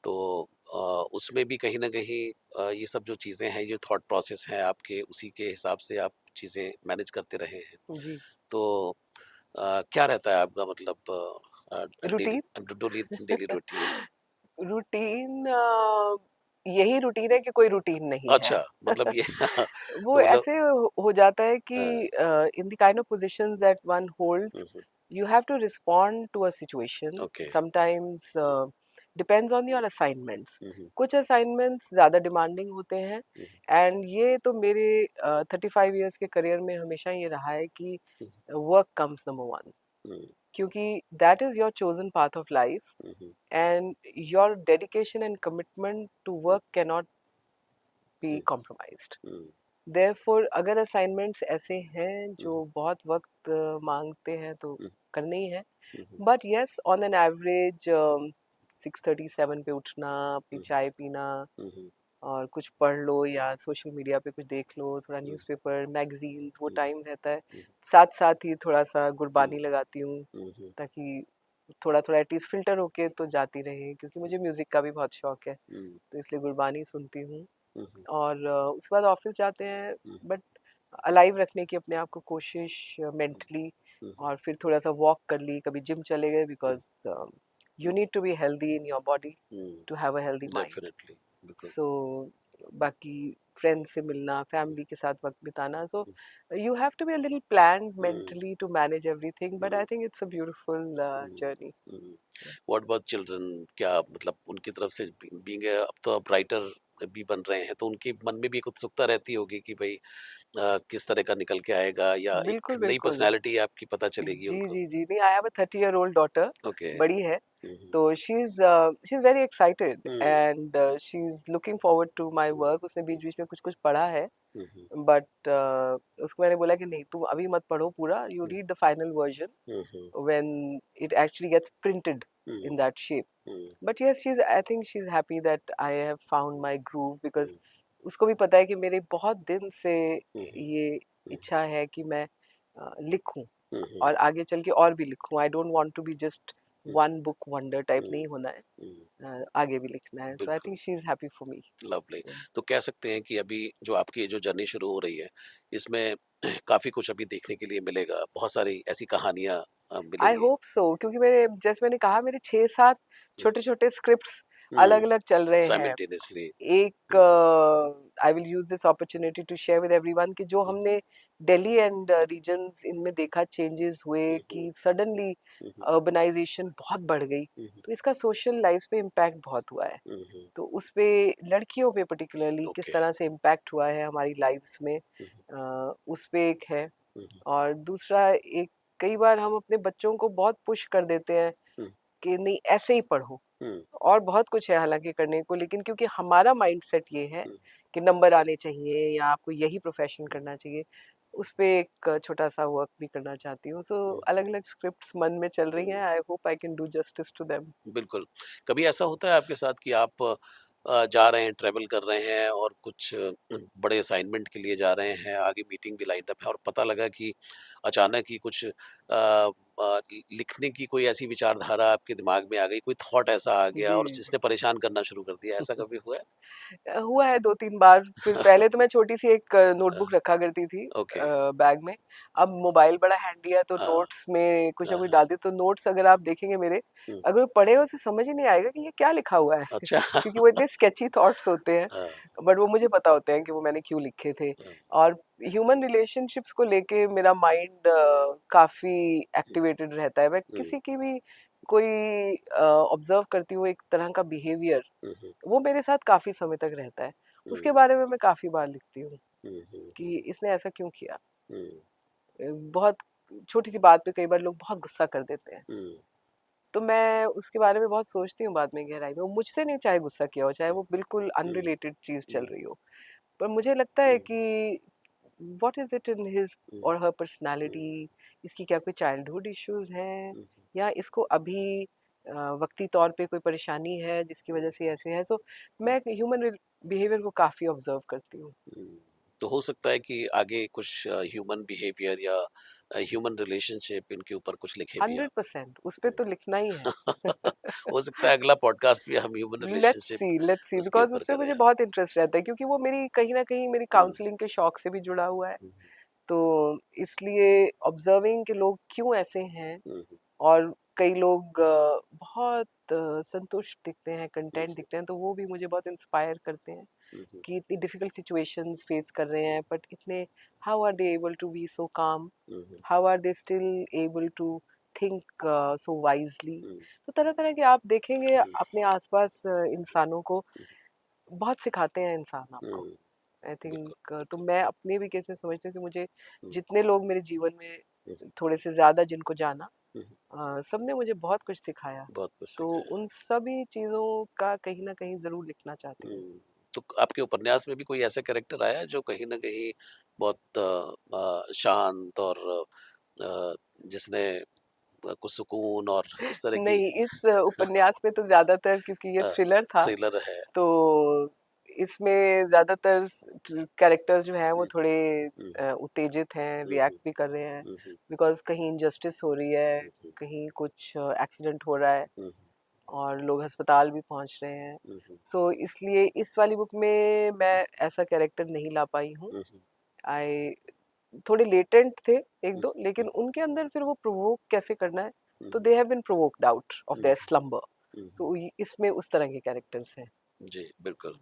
तो अ, उसमें भी कहीं न कहीं ये सब जो चीज़ें हैं, ये थॉट प्रोसेस हैं आपके, उसी के हिसाब से आप चीज़ें मैनेज करते रहे हैं। जी, तो क्या रहता है आपका मतलब daily routine. Daily daily routine? Routine यही रूटीन है कि कोई रूटीन नहीं है। अच्छा, मतलब ये वो तो मतलब ऐसे हो जाता है कि हाँ, in the kind of positions that one holds, hmm, hmm, you have to respond to a situation. Okay. Sometimes depends on your assignments. हुँ, हुँ, कुछ assignments ज़्यादा demanding होते हैं, हुँ, एंड ये तो मेरे 35 years के करियर में हमेशा ये रहा है कि hmm, work comes number one, hmm, क्योंकि that is your chosen path of life, hmm, hmm, and your dedication and commitment to hmm, work cannot be hmm, compromised. Hmm, therefore अगर assignments ऐसे हैं हुँ, जो बहुत वक्त मांगते हैं तो हुँ, करने ही है। हुँ, hmm, but yes, on an average 6:37 पे उठना, अपनी हुँ, चाय पीना हुँ, हुँ, और कुछ पढ़ लो या सोशल मीडिया पे कुछ देख लो, थोड़ा हुँ, न्यूज़पेपर, मैगजीन्स, वो हुँ, टाइम रहता है। हुँ, साथ साथ ही थोड़ा सा हुँ, गुरबानी लगाती हूँ, हुँ, हुँ, ताकि थोड़ा थोड़ा एटलीस्ट फिल्टर होके तो जाती रहे, क्योंकि मुझे म्यूज़िक का भी बहुत शौक है, हुँ, तो इसलिए गुरबानी सुनती हूँ। हुँ, हुँ, और उसके बाद ऑफिस जाते हैं, हुँ, बट अलाइव रखने की अपने आप को कोशिश हुँ, मेंटली, हुँ, और फिर थोड़ा सा वॉक कर ली, कभी जिम चले गए, hmm, because you hmm, need to be healthy in your body hmm, to have a healthy mind. Definitely, बिल्कुल। सो बाकी फ्रेंड्स से मिलना, हुँ, फैमिली के साथ वक्त बिताना, so hmm, you have to be a little planned hmm, mentally to manage everything, but hmm, I think it's a beautiful hmm, journey. Hmm. What about children? क्या मतलब उनकी तरफ से बीइंग अब तो आप राइटर भी बन रहे हैं, तो उनके मन में भी एक उत्सुकता रहती होगी कि भई किस तरह का निकल के आएगा या एक बिल्कुल नई बिल्कुल। पर्सनैलिटी आपकी पता चलेगी जी, उनको? जी, जी। नहीं, I have a 30 year old daughter, okay. बड़ी है। हुँ, हुँ, तो she is very excited, hmm, and she is looking forward to my hmm, work. उसने बीच-बीच में कुछ-कुछ पढ़ा है, हुँ, हुँ, बट उसको मैंने बोला कि नहीं, तुम अभी मत पढ़ो पूरा, you hmm, read the final version hmm, hmm, when it actually gets printed hmm, in that shape. Hmm, but yes, she is happy that I have found my groove, because hmm, उसको भी पता है कि मेरे बहुत दिन से हुँ, ये हुँ, इच्छा है कि मैं लिखूँ हुँ, हुँ, और आगे चल के और भी लिखूँ। I don't want to be just hmm, one book wonder type hmm, नहीं होना है। हुँ, आगे भी लिखना है। सो आई बिल्कुल, think she is happy for me. Lovely. तो कह सकते हैं कि अभी जो आपकी ये जो जर्नी शुरू हो रही है, इसमें काफ़ी कुछ अभी देखने के लिए मिलेगा, बहुत सारी ऐसी कहानियाँ आई मिलेंगी। होप सो, क्योंकि मेरे, जैसे मैंने कहा, मेरे 6-7 हुँ, छोटे-छोटे स्क्रिप्ट्स हुँ, अलग-अलग चल रहे हैं। साइमल्टेनियसली। एक hmm, hmm, I will use this opportunity to share with everyone कि जो हुँ, हमने दिल्ली एंड रीजन्स इनमें देखा, चेंजेस हुए हुँ, हुँ, कि सडनली हुँ, हुँ, अर्बनाइजेशन बहुत बढ़ गई, हुँ, हुँ, तो इसका सोशल लाइफ्स पे इम्पैक्ट बहुत हुआ है। हुँ, हुँ, तो उसपे लड़कियों पे पर्टिकुलरली किस ओके। तरह से इम्पैक्ट हुआ है हमारी लाइफ्स में, हुँ, उस पे एक है। हुँ, और दूसरा एक, कई बार हम अपने बच्चों को बहुत पुश कर देते हैं हुँ, कि नहीं ऐसे ही पढ़ो, हुँ, और बहुत कुछ है हालाँकि करने को, लेकिन क्योंकि हमारा माइंडसेट ये है हुँ, कि नंबर आने चाहिए या आपको यही प्रोफ़ेशन हुँ, करना चाहिए, उस पे एक छोटा-सा वर्क भी करना चाहती हूँ। सो हुँ, अलग-अलग स्क्रिप्ट्स मन में चल रही हैं, hmm, I hope I can do justice to them. बिल्कुल। कभी ऐसा होता है आपके साथ कि आप जा रहे हैं, ट्रैवल कर रहे हैं और कुछ बड़े असाइनमेंट के लिए जा रहे हैं, आगे मीटिंग भी लाइन्ड अप है और पता लगा कि अचानक ही कुछ लिखने की कोई ऐसी विचारधारा आपके दिमाग में आ गई, कोई थॉट ऐसा आ गया जी। और जिसने परेशान करना शुरू कर दिया, ऐसा कभी हुआ है? हुआ है 2-3 बार। फिर पहले तो मैं छोटी-सी एक अ, नोटबुक रखा करती थी ओके। बैग में। अब मोबाइल बड़ा हैंडी है तो हाँ, नोट्स में कुछ ना हाँ, कुछ हाँ। डाल दी, तो नोट्स अगर आप देखेंगे मेरे, हुँ, अगर वो पढ़े हो उसे समझ ही नहीं आएगा कि ये क्या लिखा हुआ है। अच्छा। क्योंकि वो इतने स्केची थॉट्स होते हैं, हाँ, बट वो मुझे पता होते हैं कि वो मैंने क्यों लिखे थे। हाँ, और ह्यूमन रिलेशनशिप्स को लेके मेरा माइंड काफ़ी हुँ, एक्टिवेटेड रहता है। मैं हुँ, किसी की भी कोई ऑब्ज़र्व करती हूँ एक तरह का बिहेवियर, हुँ, हुँ, वो मेरे साथ काफ़ी समय तक रहता है। उसके हुँ, बारे में मैं काफ़ी बार लिखती हूँ हुँ, हुँ, कि इसने ऐसा क्यों किया? हुँ, बहुत छोटी-सी बात पे कई बार लोग बहुत गुस्सा कर देते हैं। हुँ, तो मैं उसके बारे में बहुत सोचती हूँ बाद में गहराई में। वो मुझसे नहीं चाहे गुस्सा किया हो, चाहे हुँ, वो बिल्कुल हुँ, अनरिलेटेड चीज़ चल हुँ, रही हो। पर मुझे लगता है हुँ, कि what is it in his hmm, और हर हुँ, पर्सनैलिटी, इसकी क्या कोई चाइल्डहुड इश्यूज़ हैं हुँ, या इसको अभी वक़्ती तौर पे कोई परेशानी है जिसकी हुँ, वज़ह से ऐसे है। सो मैं ह्यूमन बिहेवियर को काफ़ी ऑब्ज़र्व करती हूँ। हुँ। तो हो सकता है कि आगे कुछ ह्यूमन बिहेवियर या ह्यूमन रिलेशनशिप इनके ऊपर कुछ लिखें भी आप। 100% उस पे तो लिखना ही है। हो सकता है अगला पॉडकास्ट भी हम ह्यूमन रिलेशनशिप लेट्स सी उसके बिकॉज़ ऊपर उसपे करें। मुझे बहुत इंटरेस्ट रहता है क्योंकि वो मेरी कहीं न कहीं मेरी हुँ, काउंसलिंग के शौक से भी जुड़ा हुआ है। हुँ, तो इसलिए ऑब्ज़र्विंग कि लोग क्यों ऐसे हैं, हुँ, हुँ, और कई लोग बहुत संतुष्ट दिखते हैं, हुँ, कंटेंट दिखते हैं, तो वो भी मुझे बहुत इंस्पायर करते हैं हुँ, हुँ, कि इतनी डिफिकल्ट सिचुएशंस फेस कर रहे हैं बट इतने, how are they able to be so calm, hmm, hmm, how are they still able to think so wisely. Hmm, तो तरह तरह के आप देखेंगे हुँ, अपने आसपास इंसानों को, बहुत सिखाते हैं इंसान हुँ, आपको। हुँ, आई बिल्कुल, थिंक तो बिल्कुल। मैं अपने भी केस में समझती हूँ कि मुझे हुँ, जितने लोग मेरे जीवन में हुँ, थोड़े से ज़्यादा जिनको जाना, हुँ, सबने मुझे बहुत कुछ सिखाया। बहुत कुछ तो सीखा है। उन सभी चीज़ों का कहीं न कहीं ज़रूर लिखना चाहती हूँ। हुँ, तो आपके उपन्यास में भी कोई ऐसा कैरेक्टर आया है जो कहीं न कहीं बहुत शांत और जिसने कुछ सुकून और इस तरह की नहीं, इस उपन्यास में तो ज़्यादातर, क्योंकि ये अ, थ्रिलर था, थ्रिलर है? तो इसमें ज़्यादातर कैरेक्टर्स जो हैं वो हुँ, थोड़े हुँ, उत्तेजित हैं, हुँ, रिएक्ट हुँ, भी कर रहे हैं, हुँ, हुँ, बिकॉज़ कहीं इनजस्टिस हो रही है, हुँ, हुँ, कहीं कुछ एक्सीडेंट हो रहा है हुँ, और लोग अस्पताल भी पहुँच रहे हैं। हुँ, हुँ, सो इसलिए इस वाली बुक में मैं ऐसा कैरेक्टर नहीं ला पाई हूँ। हुँ, हुँ, आई थोड़े लेटेंट थे हुँ, 1-2, लेकिन हुँ, उनके अंदर फिर वो प्रोवोक कैसे करना है, हुँ, तो they have been provoked out of hmm, their slumber. Hmm, तो इ इसमें उस तरह के कैरेक्टर्स हैं। जी, बिल्कुल।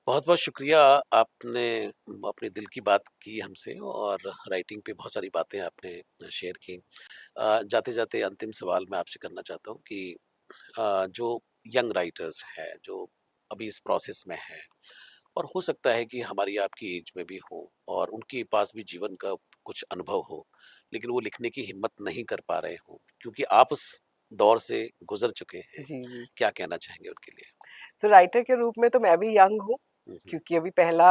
बहुत-बहुत शुक्रिया आपने अपने दिल की बात की हमसे और राइटिंग पे बहुत सारी बातें आपने शेयर की। जाते-जाते अंतिम सवाल मैं आपसे करना चाहता हूँ कि जो यंग राइटर्स हैं, जो अभी इस प्रोसेस में हैं और हो सकता है कि हमारी आपकी एज में भी हो और उनके पास भी जीवन का कुछ अनुभव हो, लेकिन वो लिखने की हिम्मत नहीं कर पा रहे हों, क्योंकि आप उस दौर से गुज़र चुके हैं। जी, जी। क्या कहना चाहेंगे उनके लिए? सो राइटर के रूप में तो मैं भी यंग हूँ, हुँ, हुँ, क्योंकि अभी पहला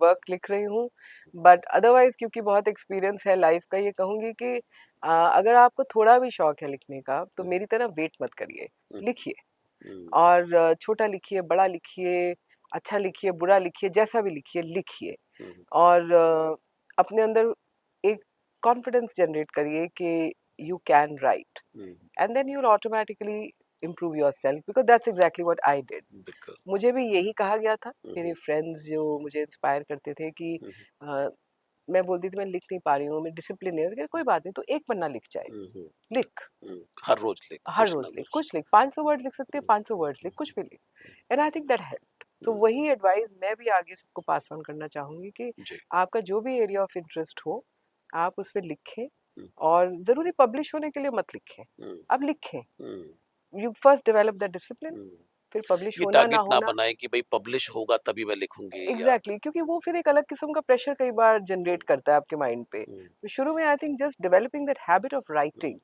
वर्क लिख रही हूँ। बट अदरवाइज़ क्योंकि बहुत एक्सपीरियंस है लाइफ़ का, ये कहूँगी कि अगर आपको थोड़ा भी शौक है लिखने का, तो हुँ, मेरी तरह वेट मत करिए, हुँ, लिखिए। हुँ, और छोटा लिखिए, बड़ा लिखिए, अच्छा लिखिए, बुरा लिखिए, जैसा भी लिखिए, लिखिए। हुँ, हुँ, और अपने अंदर एक कॉन्फिडेंस जनरेट करिए कि you can write, hmm, and then you will automatically improve yourself, because that's exactly what I did. बिल्कुल। मुझे भी यही कहा गया था, हुँ, मेरे हुँ, फ्रेंड्स जो मुझे इंस्पायर करते थे कि हुँ, हुँ, अ, मैं बोलती थी मैं लिख नहीं पा रही हूँ, मैं डिसिप्लिन नहीं है, तो कोई बात नहीं, तू 1 पन्ना लिख जाए, हुँ, हुँ, लिख, हुँ, हर रोज़ लिख, हर कुछ रोज़ ना लिख, कुछ। कुछ लिख, 500 वर्ड लिख सकती है, हुँ, 500 वर्ड्स हुँ, लिख, कुछ भी लिख। Hmm, and I think that helped. So hmm, वही एडवाइस मैं भी आगे सबको पास ऑन करना चाहूँगी कि जी। आपका जो भी एरिया ऑफ इंटरेस्ट हो, आप उसपे लिखें, हुँ, और ज़रूरी पब्लिश होने के लिए मत लिखें, हुँ, अब लिखें। Hmm, you first develop the discipline, hmm. फिर पब्लिश ये होना ना टारगेट ना होना। बनाएँ कि भई पब्लिश होगा तभी मैं लिखूँगी या एग्ज़ैक्टली, क्योंकि वो फिर एक अलग किस्म का प्रेशर कई बार हुँ, जनरेट करता है आपके माइंड पे। हुँ, तो शुरू में I think just developing that habit of hmm. Writing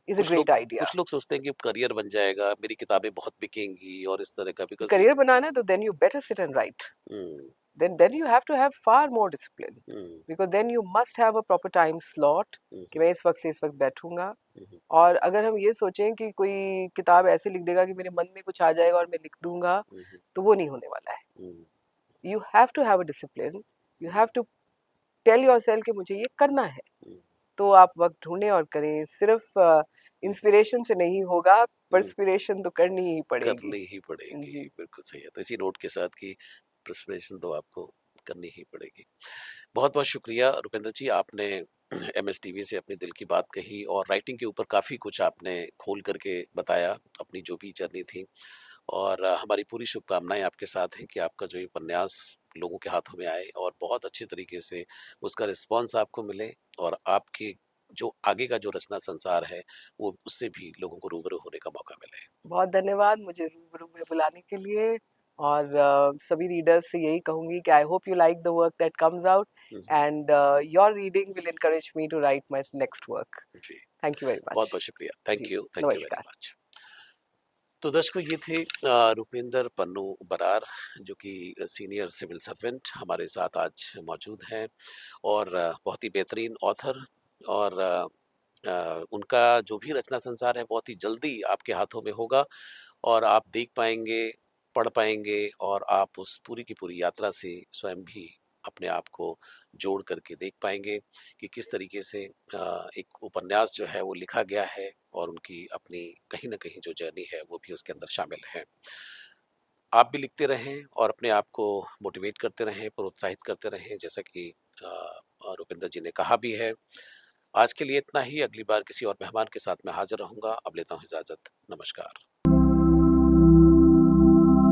is a great idea. कुछ लोग सोचते हैं कि करियर बन जाएगा, मेरी किताबें बहुत बिकेंगी और इस तरह का बिकॉज़ ये करियर बनाना है तो then you better sit and write. Hmm, then you have to have far more discipline, hmm, because then you must have a proper time slot hmm, कि हुँ, मैं इस वक्त से इस वक्त बैठूंगा। हुँ, हुँ, और अगर हम ये सोचें कि कोई किताब ऐसे लिख देगा कि मेरे मन में कुछ आ जाएगा और मैं लिख दूंगा, हुँ, हुँ, तो वो नहीं होने वाला है। Hmm, you have to have a discipline, you hmm, have to tell yourself कि मुझे ये करना है, हुँ। तो आप वक़्त ढूँढें और करें। सिर्फ़ इंस्पिरेशन से नहीं होगा, हुँ, पर्सपिरेशन तो करनी ही पड़ेगी। करनी ही पड़ेगी, जी, बिल्कुल सही है। तो इसी नोट के साथ कि प्रिपरेशन तो आपको करनी ही पड़ेगी। बहुत-बहुत शुक्रिया रुपिंदर जी, आपने एमएस टीवी से अपने दिल की बात कही और राइटिंग के ऊपर काफ़ी कुछ आपने खोल कर के बताया, अपनी जो भी जर्नी थी। और हमारी पूरी शुभकामनाएँ आपके साथ हैं कि आपका जो ये उपन्यास लोगों के हाथों में आए और बहुत अच्छे तरीके से उसका रिस्पॉन्स आपको मिले और आपके जो आगे का जो रचना संसार है, वो उससे भी लोगों को रूबरू होने का मौका मिले। बहुत धन्यवाद मुझे रूबरू में बुलाने के लिए और सभी रीडर्स से यही कहूँगी कि I hope you like the work that comes out hmm, hmm. And your reading will encourage me to write my next work. जी, थैंक यू वेरी मच। बहुत-बहुत शुक्रिया। जी, थैंक यू वेरी नमस्कार। मच। तो दर्शकों, ये थे रुपिंदर पन्नू बरार, जो कि सीनियर सिविल सर्वेंट हमारे साथ आज मौजूद हैं और बहुत ही बेहतरीन ऑथर। और उनका जो भी रचना संसार है बहुत ही जल्दी आपके हाथों में होगा और आप देख पाएँगे, पढ़ पाएँगे और आप उस पूरी की पूरी यात्रा से स्वयं भी अपने आप को जोड़ करके देख पाएँगे कि किस तरीके से एक उपन्यास जो है वो लिखा गया है और उनकी अपनी कहीं न कहीं जो जर्नी है वो भी उसके अंदर शामिल है। आप भी लिखते रहें और अपने आप को मोटिवेट करते रहें, प्रोत्साहित करते रहें, जैसा कि रुपिंदर जी ने कहा भी है। आज के लिए इतना ही, अगली बार किसी और मेहमान के साथ मैं हाज़िर रहूँगा। अब लेता हूँ इजाज़त। नमस्कार।